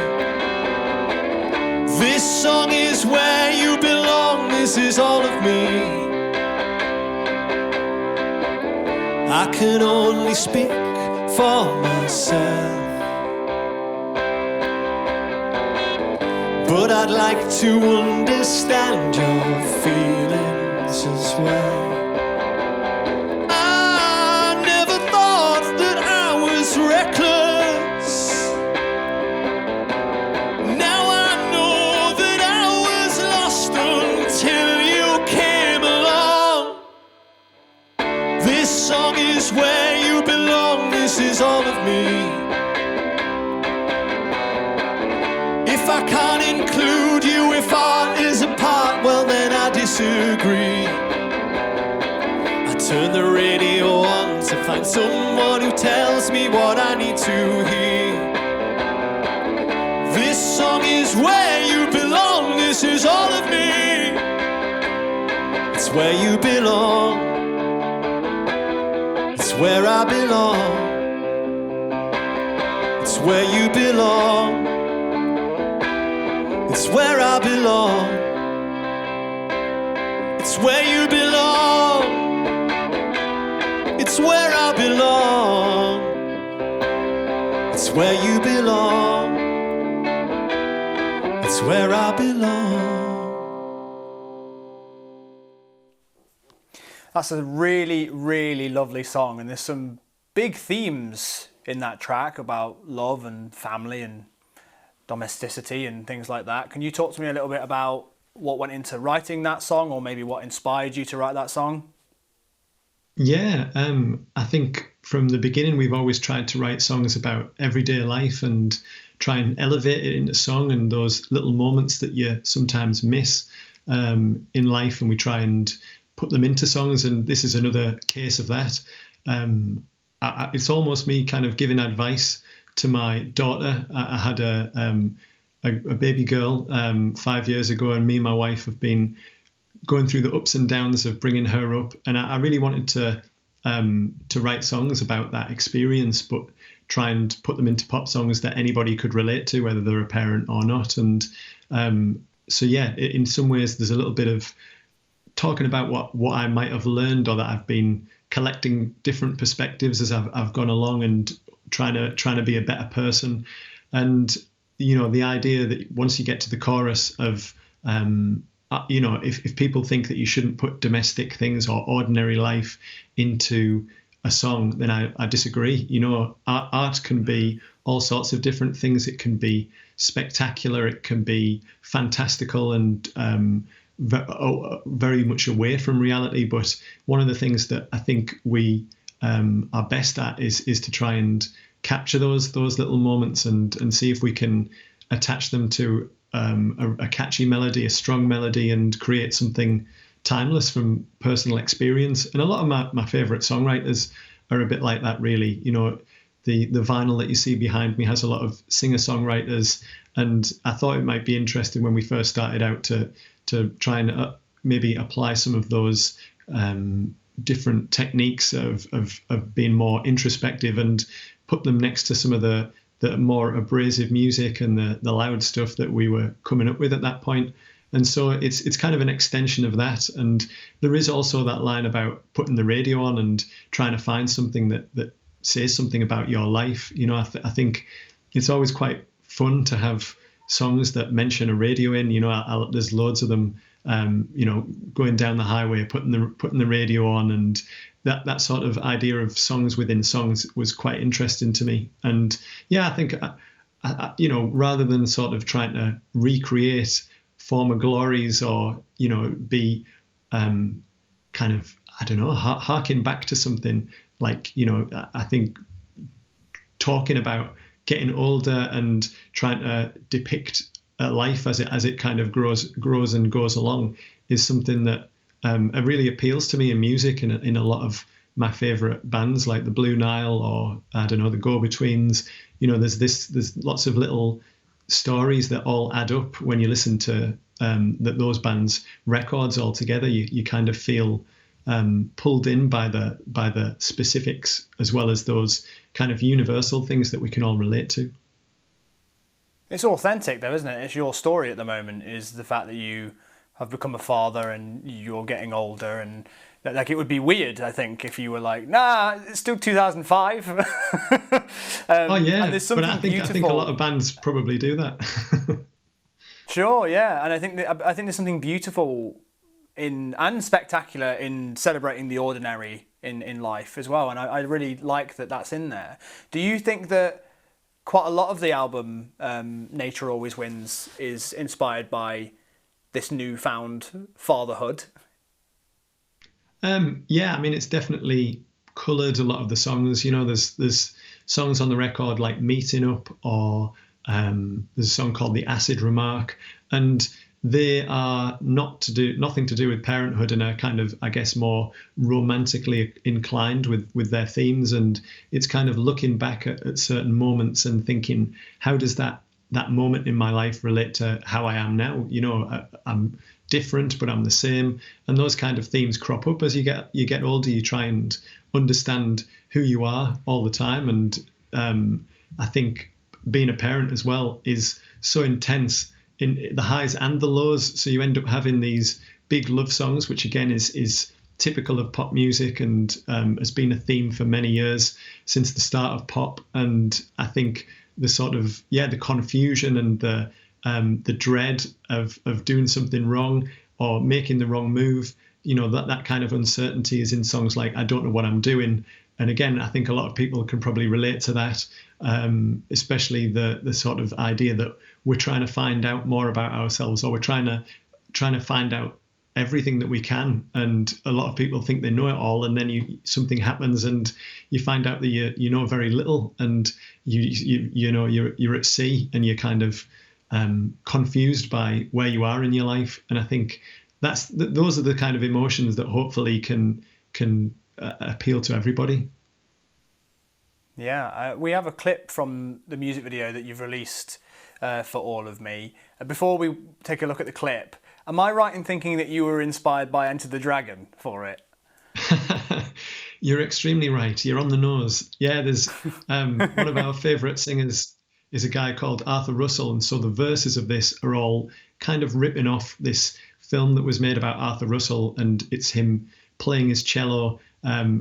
This song is where you belong, this is all of me. I can only speak for myself, but I'd like to understand your feelings as well. I never thought that I was reckless. Now I know that I was lost until you came along. This song is where you belong, this is all of me. If I can't include you, if art is a part, well then I disagree. I turn the radio on to to find someone who tells me what I need to hear. This song is where you belong, this is all of me. It's where you belong, it's where I belong. It's where you belong, it's where I belong. It's where you belong, it's where I belong. It's where you belong, it's where I belong. That's a really, really lovely song, and there's some big themes in that track about love and family and domesticity and things like that. Can you talk to me a little bit about what went into writing that song, or maybe what inspired you to write that song? Yeah, I think from the beginning we've always tried to write songs about everyday life and try and elevate it into song, and those little moments that you sometimes miss in life, and we try and put them into songs, and this is another case of that. It's almost me kind of giving advice to my daughter. I had a baby girl 5 years ago, and me and my wife have been going through the ups and downs of bringing her up, and I really wanted to write songs about that experience, but try and put them into pop songs that anybody could relate to, whether they're a parent or not. And so yeah, in some ways there's a little bit of talking about what I might have learned, or that I've been collecting different perspectives as I've gone along, and trying to be a better person. And you know, the idea that once you get to the chorus of you know, if people think that you shouldn't put domestic things or ordinary life into a song, then I disagree. You know, art can be all sorts of different things. It can be spectacular, it can be fantastical, and very much away from reality. But one of the things that I think we are best at is to try and capture those little moments, and see if we can attach them to a catchy melody, a strong melody, and create something timeless from personal experience. And a lot of my favourite songwriters are a bit like that, really. You know, the vinyl that you see behind me has a lot of singer-songwriters, and I thought it might be interesting when we first started out to try and maybe apply some of those different techniques of being more introspective, and put them next to some of the more abrasive music and the loud stuff that we were coming up with at that point. And so it's kind of an extension of that. And there is also that line about putting the radio on and trying to find something that says something about your life. You know, I think it's always quite fun to have songs that mention a radio in. You know, there's loads of them. You know, going down the highway, putting the radio on, and that sort of idea of songs within songs was quite interesting to me. And yeah, I think you know, rather than sort of trying to recreate former glories, or you know, be kind of, I don't know, harking back to something like, you know, I think talking about getting older and trying to depict life as it kind of grows and goes along is something that really appeals to me in music, and in a lot of my favorite bands like the Blue Nile, or I don't know, the Go-Betweens. You know, there's lots of little stories that all add up when you listen to those bands' records all together. You kind of feel pulled in by the specifics, as well as those kind of universal things that we can all relate to. It's authentic though, isn't it? It's your story at the moment, is the fact that you have become a father and you're getting older, and like, it would be weird, I think, if you were like, nah, it's still 2005. Oh yeah, and but I think a lot of bands probably do that. Sure, yeah, and I think there's something beautiful and spectacular in celebrating the ordinary in life as well, and I really like that that's in there. Do you think that quite a lot of the album Nature Always Wins is inspired by this newfound fatherhood? Yeah, I mean, it's definitely coloured a lot of the songs. You know, there's songs on the record like Meeting Up, or there's a song called The Acid Remark, and they are nothing to do with parenthood, and are kind of, I guess, more romantically inclined with their themes. And it's kind of looking back at certain moments and thinking, how does that moment in my life relate to how I am now? I'm different, but I'm the same. And those kind of themes crop up as you get older. You try and understand who you are all the time. And I think being a parent as well is so intense in the highs and the lows. So you end up having these big love songs, which again is typical of pop music, and has been a theme for many years since the start of pop. And I think the sort of the confusion and the dread of doing something wrong or making the wrong move, that kind of uncertainty is in songs like I Don't Know What I'm Doing. And again, I think a lot of people can probably relate to that, especially the sort of idea that we're trying to find out more about ourselves, or we're trying to find out everything that we can. And a lot of people think they know it all, and then something happens and you find out that you know very little, and you're at sea, and you're kind of confused by where you are in your life. And I think those are the kind of emotions that hopefully can appeal to everybody. Yeah, we have a clip from the music video that you've released for All of Me. Before we take a look at the clip, am I right in thinking that you were inspired by Enter the Dragon for it? You're extremely right. You're on the nose. Yeah, there's one of our favourite singers is a guy called Arthur Russell, and so the verses of this are all kind of ripping off this film that was made about Arthur Russell, and it's him playing his cello,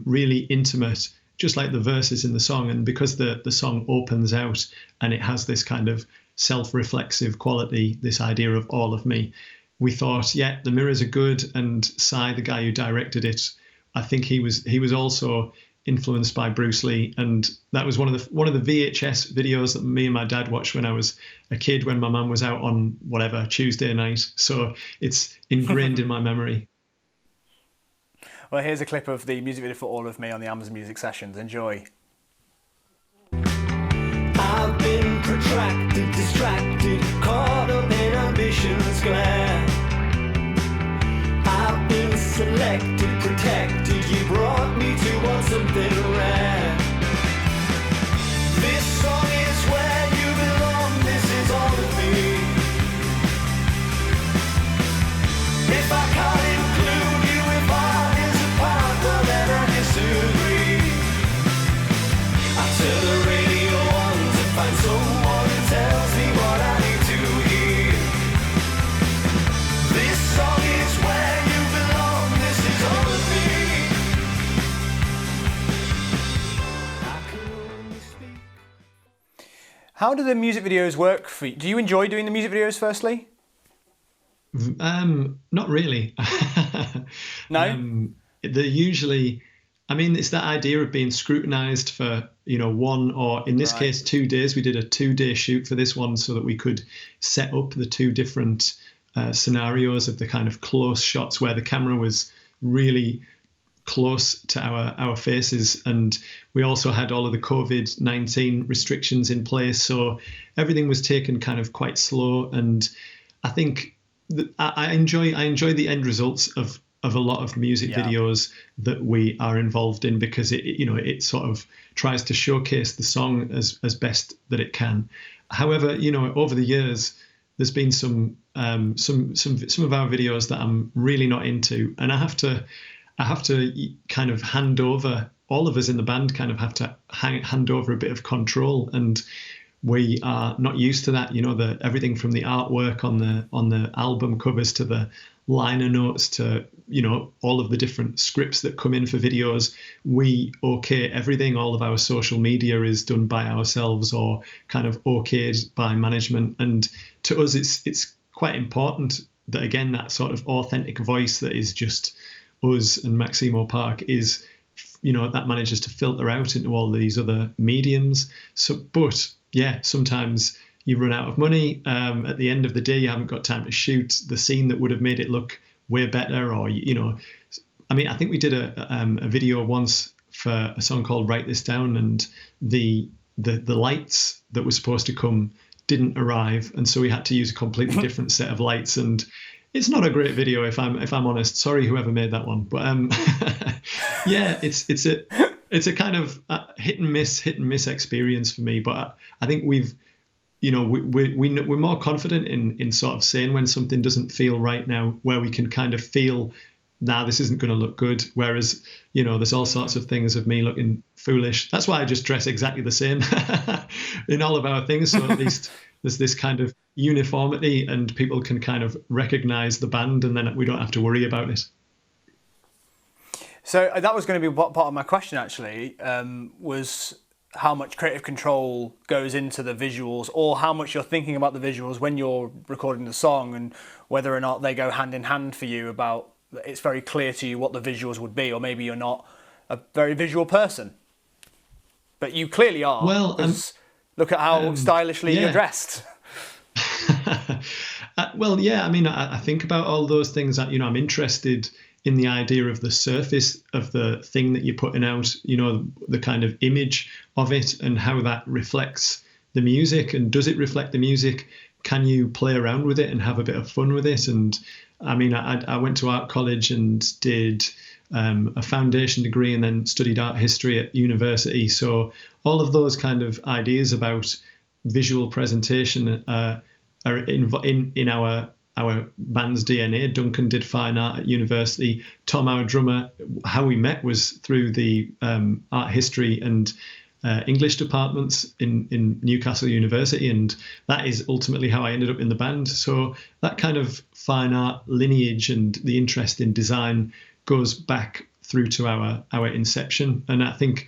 really intimate, just like the verses in the song. And because the song opens out and it has this kind of self-reflexive quality, this idea of all of me, we thought, the Mirrors are good. And Cy, the guy who directed it, I think he was also influenced by Bruce Lee, and that was one of the VHS videos that me and my dad watched when I was a kid, when my mum was out on whatever Tuesday night. So it's ingrained in my memory. Well, here's a clip of the music video for All of Me on the Amazon Music Sessions. Enjoy. I've been protracted, distracted, caught up in ambition's glare. I've been selected, protected, you brought me to want something rare. This song is where you belong, this is all of me. If I can't include you, if art is a part, well then I disagree. I turn the radio on to find someone who tells me what I need to hear. This song is where you belong, this is all of me. I can only speak. How do the music videos work for you? Do you enjoy doing the music videos, firstly? Not really. No? They're usually, it's that idea of being scrutinized for, one, or in this case, 2 days. We did a 2-day shoot for this one so that we could set up the two different scenarios of the kind of close shots where the camera was really close to our faces. And we also had all of the COVID-19 restrictions in place. So everything was taken kind of quite slow. And I think I enjoy the end results of a lot of music videos that we are involved in, because it sort of tries to showcase the song as best that it can. However, over the years, there's been some of our videos that I'm really not into, and I have to kind of hand over. All of us in the band kind of have to hand over a bit of control, and we are not used to that. Everything from the artwork on the album covers to the liner notes to all of the different scripts that come in for videos. We okay everything. All of our social media is done by ourselves or kind of okayed by management. And to us, it's quite important that, again, that sort of authentic voice that is just us and Maximo Park is, that manages to filter out into all these other mediums. But sometimes you run out of money. At the end of the day, you haven't got time to shoot the scene that would have made it look way better. Or, I think we did a video once for a song called Write This Down, and the lights that were supposed to come didn't arrive, and so we had to use a completely different set of lights. And it's not a great video, if I'm honest. Sorry, whoever made that one. But yeah, it's a kind of hit and miss experience for me. But I think we're more confident in sort of saying when something doesn't feel right now, where we can kind of feel, nah, this isn't going to look good. Whereas, there's all sorts of things of me looking foolish. That's why I just dress exactly the same in all of our things. So at least there's this kind of uniformity, and people can kind of recognize the band, and then we don't have to worry about it. So that was going to be part of my question, actually, was how much creative control goes into the visuals, or how much you're thinking about the visuals when you're recording the song, and whether or not they go hand in hand for you. About it's very clear to you what the visuals would be, or maybe you're not a very visual person, but you clearly are. Well, look at how stylishly you're dressed. Well, yeah, I mean, I think about all those things that, I'm interested in the idea of the surface of the thing that you're putting out, the kind of image of it and how that reflects the music. And does it reflect the music? Can you play around with it and have a bit of fun with it? And I mean, I went to art college and did a foundation degree and then studied art history at university. So all of those kind of ideas about visual presentation are in our band's DNA. Duncan did fine art at university. Tom, our drummer, how we met was through the art history and English departments in Newcastle University, and that is ultimately how I ended up in the band. So that kind of fine art lineage and the interest in design goes back through to our inception. And I think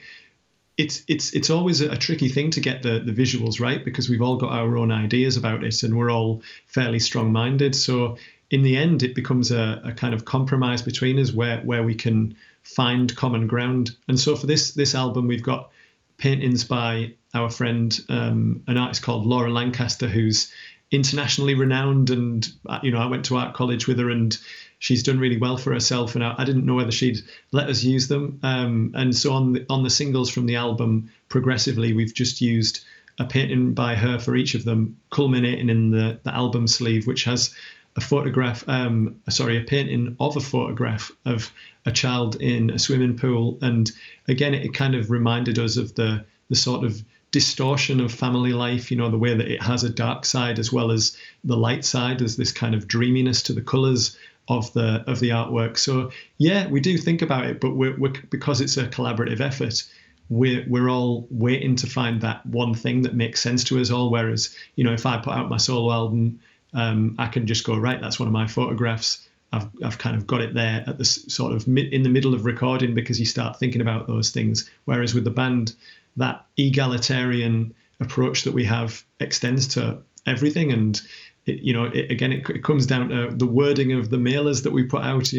it's always a tricky thing to get the visuals right, because we've all got our own ideas about it and we're all fairly strong-minded. So in the end, it becomes a kind of compromise between us where we can find common ground. And so for this album, we've got paintings by our friend, an artist called Laura Lancaster, who's internationally renowned. And, I went to art college with her, and she's done really well for herself, and I didn't know whether she'd let us use them. And so on the singles from the album, progressively, we've just used a painting by her for each of them, culminating in the album sleeve, which has a painting of a photograph of a child in a swimming pool. And again, it kind of reminded us of the sort of distortion of family life, the way that it has a dark side as well as the light side. There's this kind of dreaminess to the colours of the artwork. So yeah, we do think about it, but we're because it's a collaborative effort, we're all waiting to find that one thing that makes sense to us all. Whereas, if I put out my solo album, I can just go, right, that's one of my photographs. I've kind of got it there at the sort of in the middle of recording, because you start thinking about those things. Whereas with the band, that egalitarian approach that we have extends to everything. And it comes down to the wording of the mailers that we put out.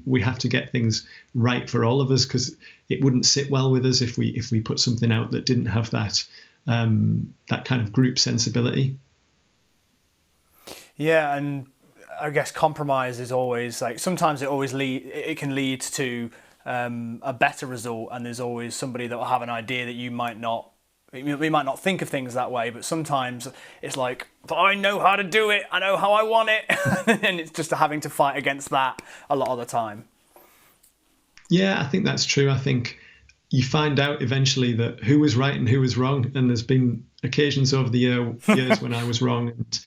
We have to get things right for all of us, because it wouldn't sit well with us if we put something out that didn't have that kind of group sensibility. Yeah, and I guess compromise is always sometimes it can lead to a better result, and there's always somebody that will have an idea that we might not think of things that way, but sometimes it's like, but I know how to do it, I know how I want it, and it's just having to fight against that a lot of the time. Yeah, I think that's true. I think you find out eventually that who was right and who was wrong, and there's been occasions over the years when I was wrong, and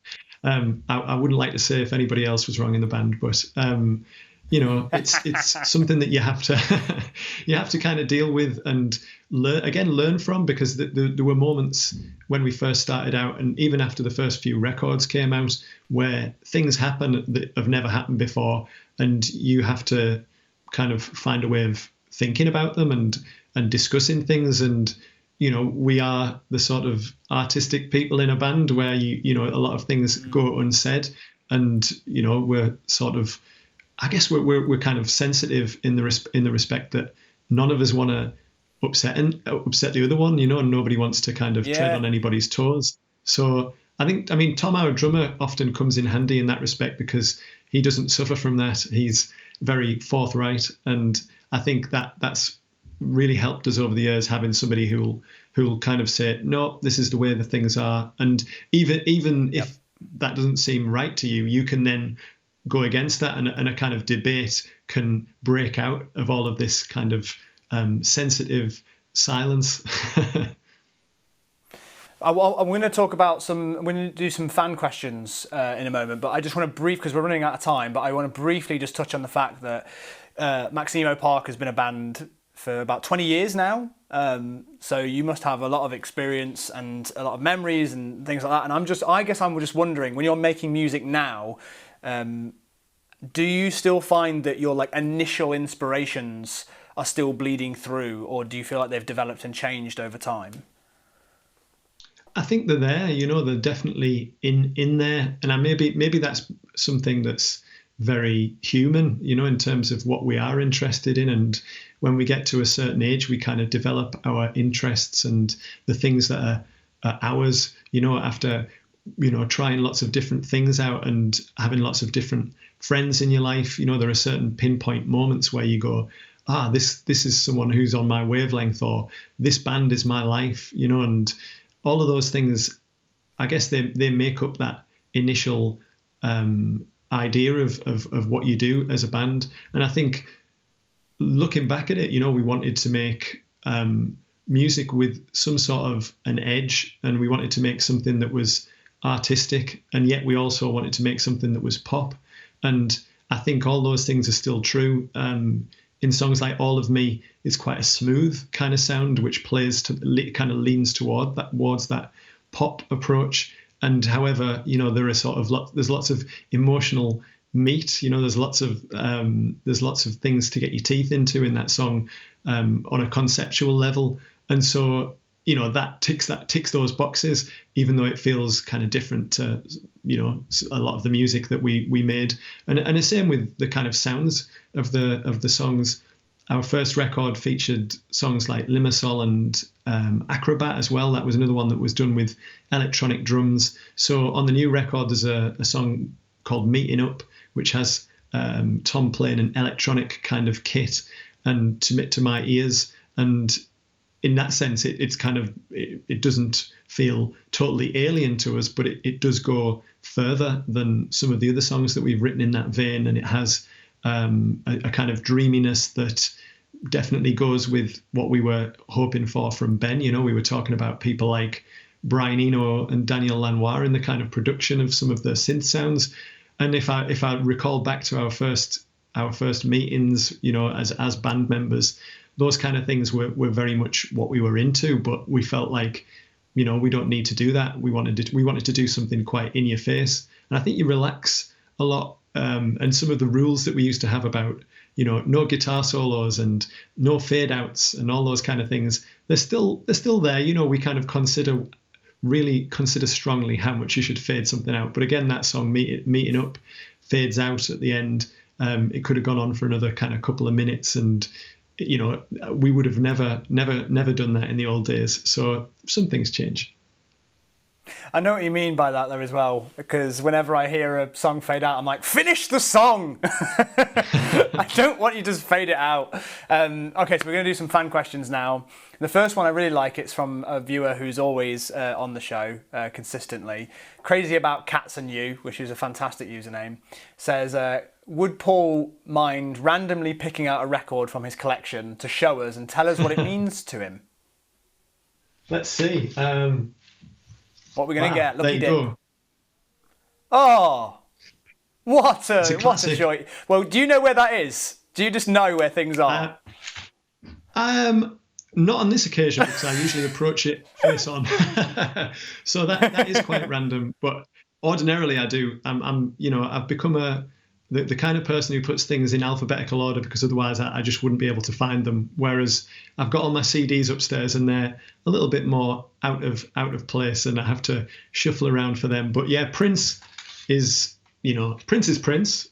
I wouldn't like to say if anybody else was wrong in the band, but it's something that you have to kind of deal with and learn from, because there were moments when we first started out, and even after the first few records came out, where things happen that have never happened before, and you have to kind of find a way of thinking about them and discussing things. And we are the sort of artistic people in a band where a lot of things go unsaid, and we're sort of, I guess we're kind of sensitive in the respect that none of us want to upset the other one, and nobody wants to kind of tread on anybody's toes. So I mean, Tom, our drummer, often comes in handy in that respect, because he doesn't suffer from that. He's very forthright, and I think that's really helped us over the years, having somebody who'll kind of say, no, this is the way the things are. And even if that doesn't seem right to you, you can then go against that, and a kind of debate can break out of all of this kind of sensitive silence. I'm going to talk about I'm going to do some fan questions in a moment, but I just want to because we're running out of time, but I want to briefly just touch on the fact that Maximo Park has been a band for about 20 years now. So you must have a lot of experience and a lot of memories and things like that. And I guess I'm just wondering, when you're making music now, do you still find that your like initial inspirations are still bleeding through, or do you feel like they've developed and changed over time? I think they're there, they're definitely in there. And maybe that's something that's very human, in terms of what we are interested in. And when we get to a certain age, we kind of develop our interests and the things that are ours, after, trying lots of different things out and having lots of different friends in your life. There are certain pinpoint moments where you go, this is someone who's on my wavelength, or this band is my life, and all of those things, I guess they make up that initial idea of what you do as a band. And I think looking back at it, we wanted to make music with some sort of an edge, and we wanted to make something that was artistic, and yet we also wanted to make something that was pop. And I think all those things are still true. In songs like All of Me, it's quite a smooth kind of sound, which plays kind of leans towards that pop approach. And however, there are sort of there's lots of emotional meat. There's lots of things to get your teeth into in that song on a conceptual level. And so that ticks those boxes, even though it feels kind of different to a lot of the music that we made. And the same with the kind of sounds of the songs. Our first record featured songs like Limassol and Acrobat as well. That was another one that was done with electronic drums. So on the new record, there's a song called Meeting Up, which has Tom playing an electronic kind of kit and to my ears. And in that sense, it's kind of, it doesn't feel totally alien to us, but it does go further than some of the other songs that we've written in that vein. And it has a kind of dreaminess that definitely goes with what we were hoping for from Ben. We were talking about people like Brian Eno and Daniel Lanois in the kind of production of some of the synth sounds. And if I recall back to our first meetings, as band members, those kind of things were very much what we were into, but we felt like, we don't need to do that. We wanted to do something quite in your face. And I think you relax a lot. And some of the rules that we used to have about, no guitar solos and no fade outs and all those kind of things, they're still there. We kind of really consider strongly how much you should fade something out. But again, that song Meeting Up fades out at the end. It could have gone on for another kind of couple of minutes, and we would have never done that in the old days. So some things change. I know what you mean by that though as well, because whenever I hear a song fade out, I'm like, finish the song! I don't want you to just fade it out. Okay, so we're going to do some fan questions now. The first one I really like, it's from a viewer who's always on the show consistently. Crazy About Cats and You, which is a fantastic username, says, would Paul mind randomly picking out a record from his collection to show us and tell us what it means to him? Let's see. What we're going to get? There you go. Oh, what a joy. Well, do you know where that is? Do you just know where things are? Not on this occasion, because I usually approach it face on. So that is quite random, but ordinarily I do. I've become the kind of person who puts things in alphabetical order, because otherwise I just wouldn't be able to find them. Whereas I've got all my CDs upstairs and they're a little bit more out of place, and I have to shuffle around for them. But yeah, Prince is Prince.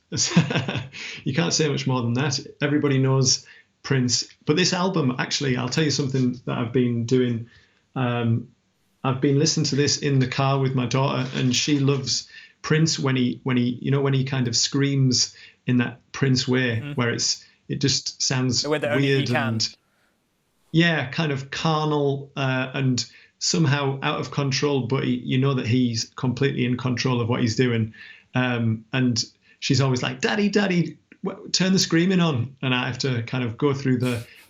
You can't say much more than that. Everybody knows Prince. But this album, actually, I'll tell you something that I've been doing. I've been listening to this in the car with my daughter, and she loves Prince when he kind of screams in that Prince way, where it just sounds weird and yeah, kind of carnal and somehow out of control, but you know that he's completely in control of what he's doing. And she's always like, "Daddy, Daddy, turn the screaming on," and I have to kind of go through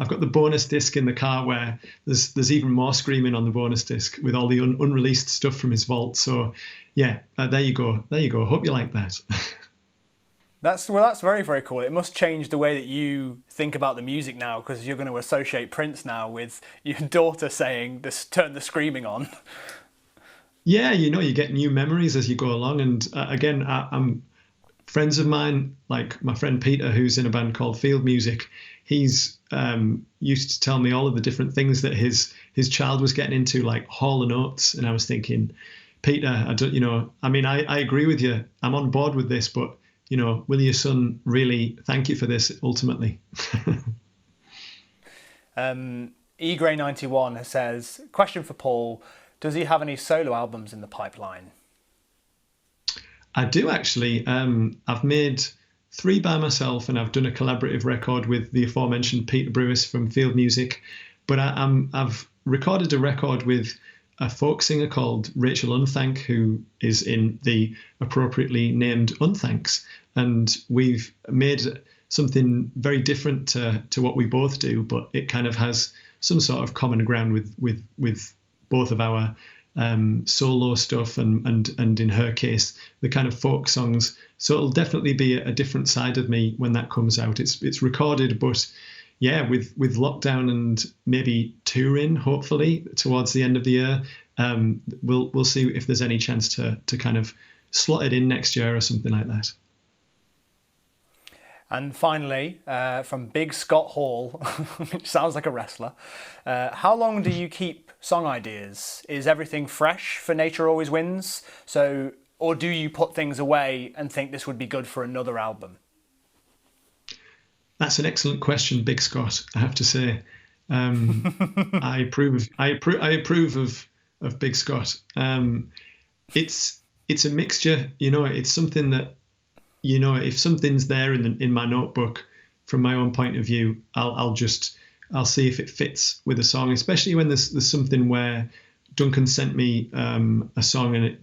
I've got the bonus disc in the car where there's even more screaming on the bonus disc with all the unreleased stuff from his vault. So yeah, there you go. Hope you like that. That's very, very cool. It must change the way that you think about the music now, because you're going to associate Prince now with your daughter saying, "This turn the screaming on." Yeah, you get new memories as you go along. And again, I'm friends of mine, like my friend Peter, who's in a band called Field Music. He's used to tell me all of the different things that his child was getting into, like Hall & Oates. And I was thinking, Peter, I agree with you. I'm on board with this, but will your son really thank you for this ultimately? eGray91 says, question for Paul, does he have any solo albums in the pipeline? I do actually. I've made 3 by myself, and I've done a collaborative record with the aforementioned Peter Brewis from Field Music. But I've recorded a record with a folk singer called Rachel Unthank, who is in the appropriately named Unthanks. And we've made something very different to what we both do, but it kind of has some sort of common ground with both of our solo stuff and in her case the kind of folk songs. So it'll definitely be a different side of me when that comes out. It's recorded, but yeah, with lockdown and maybe touring hopefully towards the end of the year, we'll see if there's any chance to kind of slot it in next year or something like that. And finally, from Big Scott Hall, which sounds like a wrestler, how long do you keep song ideas? Is everything fresh for Nature Always Wins? Or do you put things away and think this would be good for another album? That's an excellent question, Big Scott, I have to say. I approve of Big Scott. It's a mixture, it's something that, if something's there in my notebook from my own point of view, I'll see if it fits with a song, especially when there's something where Duncan sent me a song and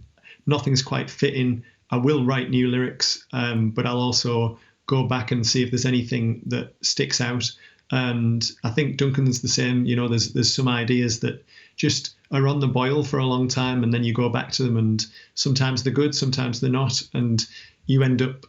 nothing's quite fitting. I will write new lyrics, but I'll also go back and see if there's anything that sticks out. And I think Duncan's the same. There's some ideas that just are on the boil for a long time, and then you go back to them, and sometimes they're good, sometimes they're not, and you end up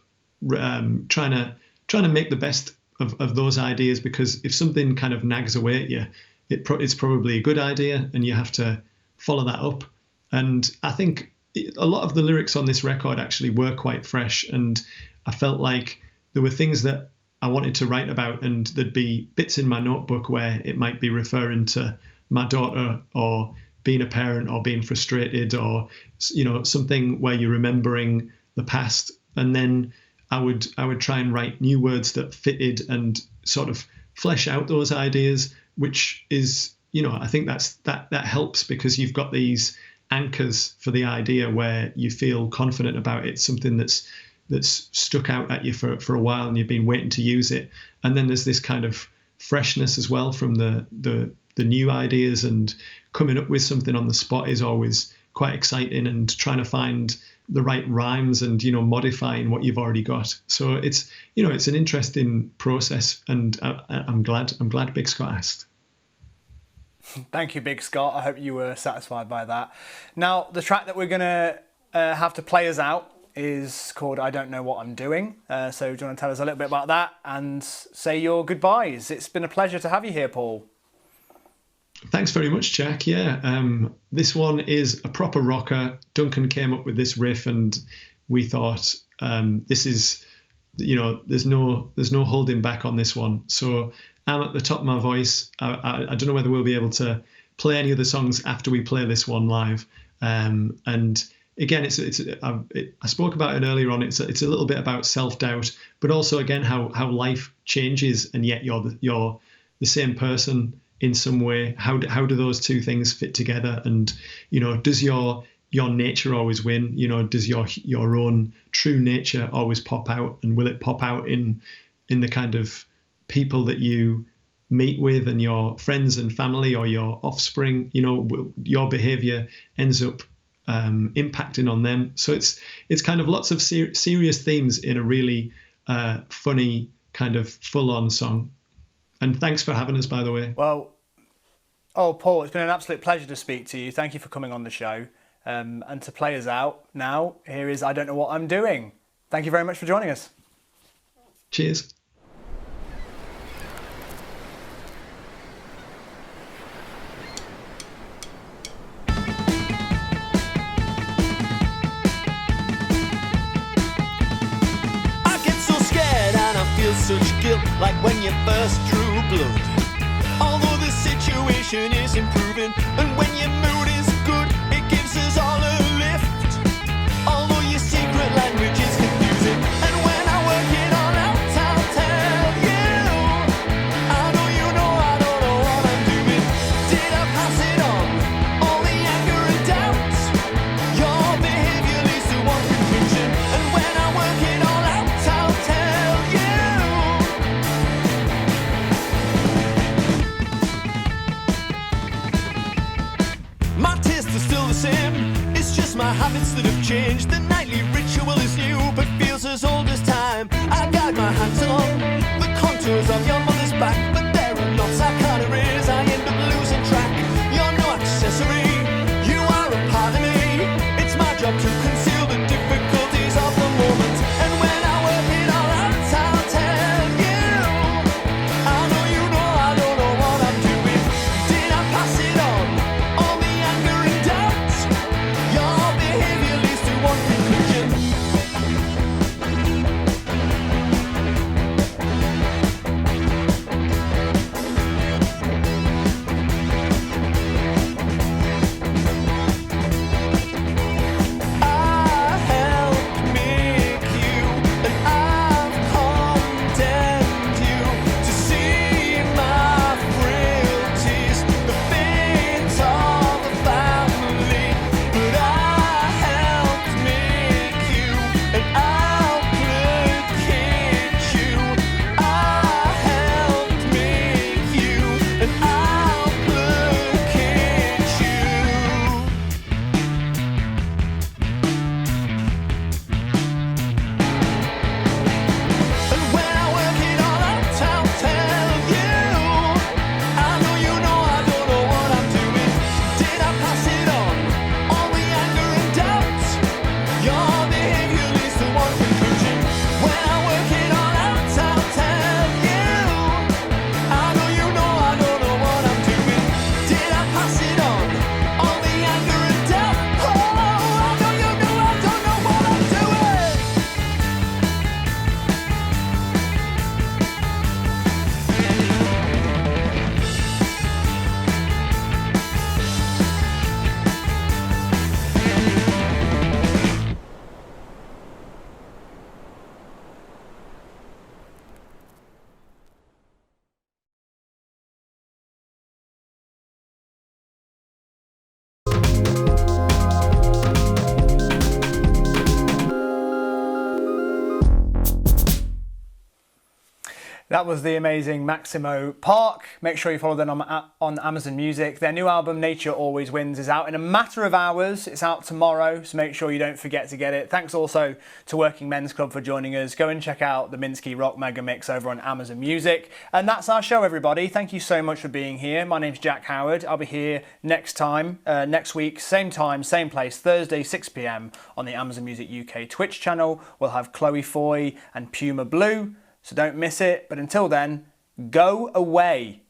trying to make the best of those ideas, because if something kind of nags away at you, it's probably a good idea, and you have to follow that up. And I think a lot of the lyrics on this record actually were quite fresh, and I felt like there were things that I wanted to write about, and there'd be bits in my notebook where it might be referring to my daughter, or being a parent, or being frustrated, or something where you're remembering the past, and then I would try and write new words that fitted and sort of flesh out those ideas, which is, I think that helps, because you've got these anchors for the idea where you feel confident about it, something that's stuck out at you for a while and you've been waiting to use it. And then there's this kind of freshness as well from the new ideas, and coming up with something on the spot is always quite exciting, and trying to find the right rhymes and modifying what you've already got. So it's an interesting process, and I'm glad Big Scott asked. Thank you, Big Scott. I hope you were satisfied by that. Now, the track that we're going to have to play us out is called I Don't Know What I'm Doing. So do you want to tell us a little bit about that and say your goodbyes? It's been a pleasure to have you here, Paul. Thanks very much, Jack. Yeah, this one is a proper rocker. Duncan came up with this riff, and we thought this is, there's no holding back on this one. So I'm at the top of my voice. I don't know whether we'll be able to play any other songs after we play this one live. And again, I spoke about it earlier on. It's a little bit about self-doubt, but also again how life changes, and yet you're the same person in some way. How do those two things fit together? And does your nature always win? Does your own true nature always pop out? And will it pop out in the kind of people that you meet with and your friends and family or your offspring, your behavior ends up impacting on them. So it's kind of lots of serious themes in a really funny kind of full-on song. And thanks for having us, by the way. Well, Paul, it's been an absolute pleasure to speak to you. Thank you for coming on the show. And to play us out now, here is I Don't Know What I'm Doing. Thank you very much for joining us. Cheers. Such guilt like when you first drew blood. Although the situation is improving, and when your mood is good, it gives us all a lift. Although your secret language is confusing, and when I work it all out, I'll tell you. I know you know I don't know what I'm doing. Did I pass it on? All the anger and doubt. Your behavior leads to one conclusion, and when I work it all out, I'll tell you. My taste is still the same, it's just my habits that have changed. The nightly ritual is new, but feels as old as time. I guide my hands along the contours of your mother's back, but there are knots I can't erase, I end up losing track. You're no accessory, you are a part of me. It's my job to conceal the difficulties of the moment, and when I work it all out, I'll tell you. I know you know I don't know what I'm doing. Did I pass it on? All the anger and doubt. Your behavior leads to one conclusion. I helped make you, and I've condemned you to see my frailties, the fate of the family. But I helped make you, and I'll placate you. I helped make you, and I'll placate you. And when I work it all out, I'll tell you. I know you know I don't know what I'm doing. Did I pass it on? All the anger and doubt. Your behavior leads to one conclusion. When I work it all out, I'll tell you. I know you know I don't know what I'm doing. Did I pass it on? All the anger and doubt. Oh, I know you know I don't know what I'm doing. That was the amazing Maximo Park. Make sure you follow them on Amazon Music. Their new album, Nature Always Wins, is out in a matter of hours. It's out tomorrow, so make sure you don't forget to get it. Thanks also to Working Men's Club for joining us. Go and check out the Minsky Rock Mega Mix over on Amazon Music. And that's our show, everybody. Thank you so much for being here. My name's Jack Howard. I'll be here next week, same time, same place, Thursday, 6 p.m. on the Amazon Music UK Twitch channel. We'll have Chloe Foy and Puma Blue. So don't miss it. But until then, go away.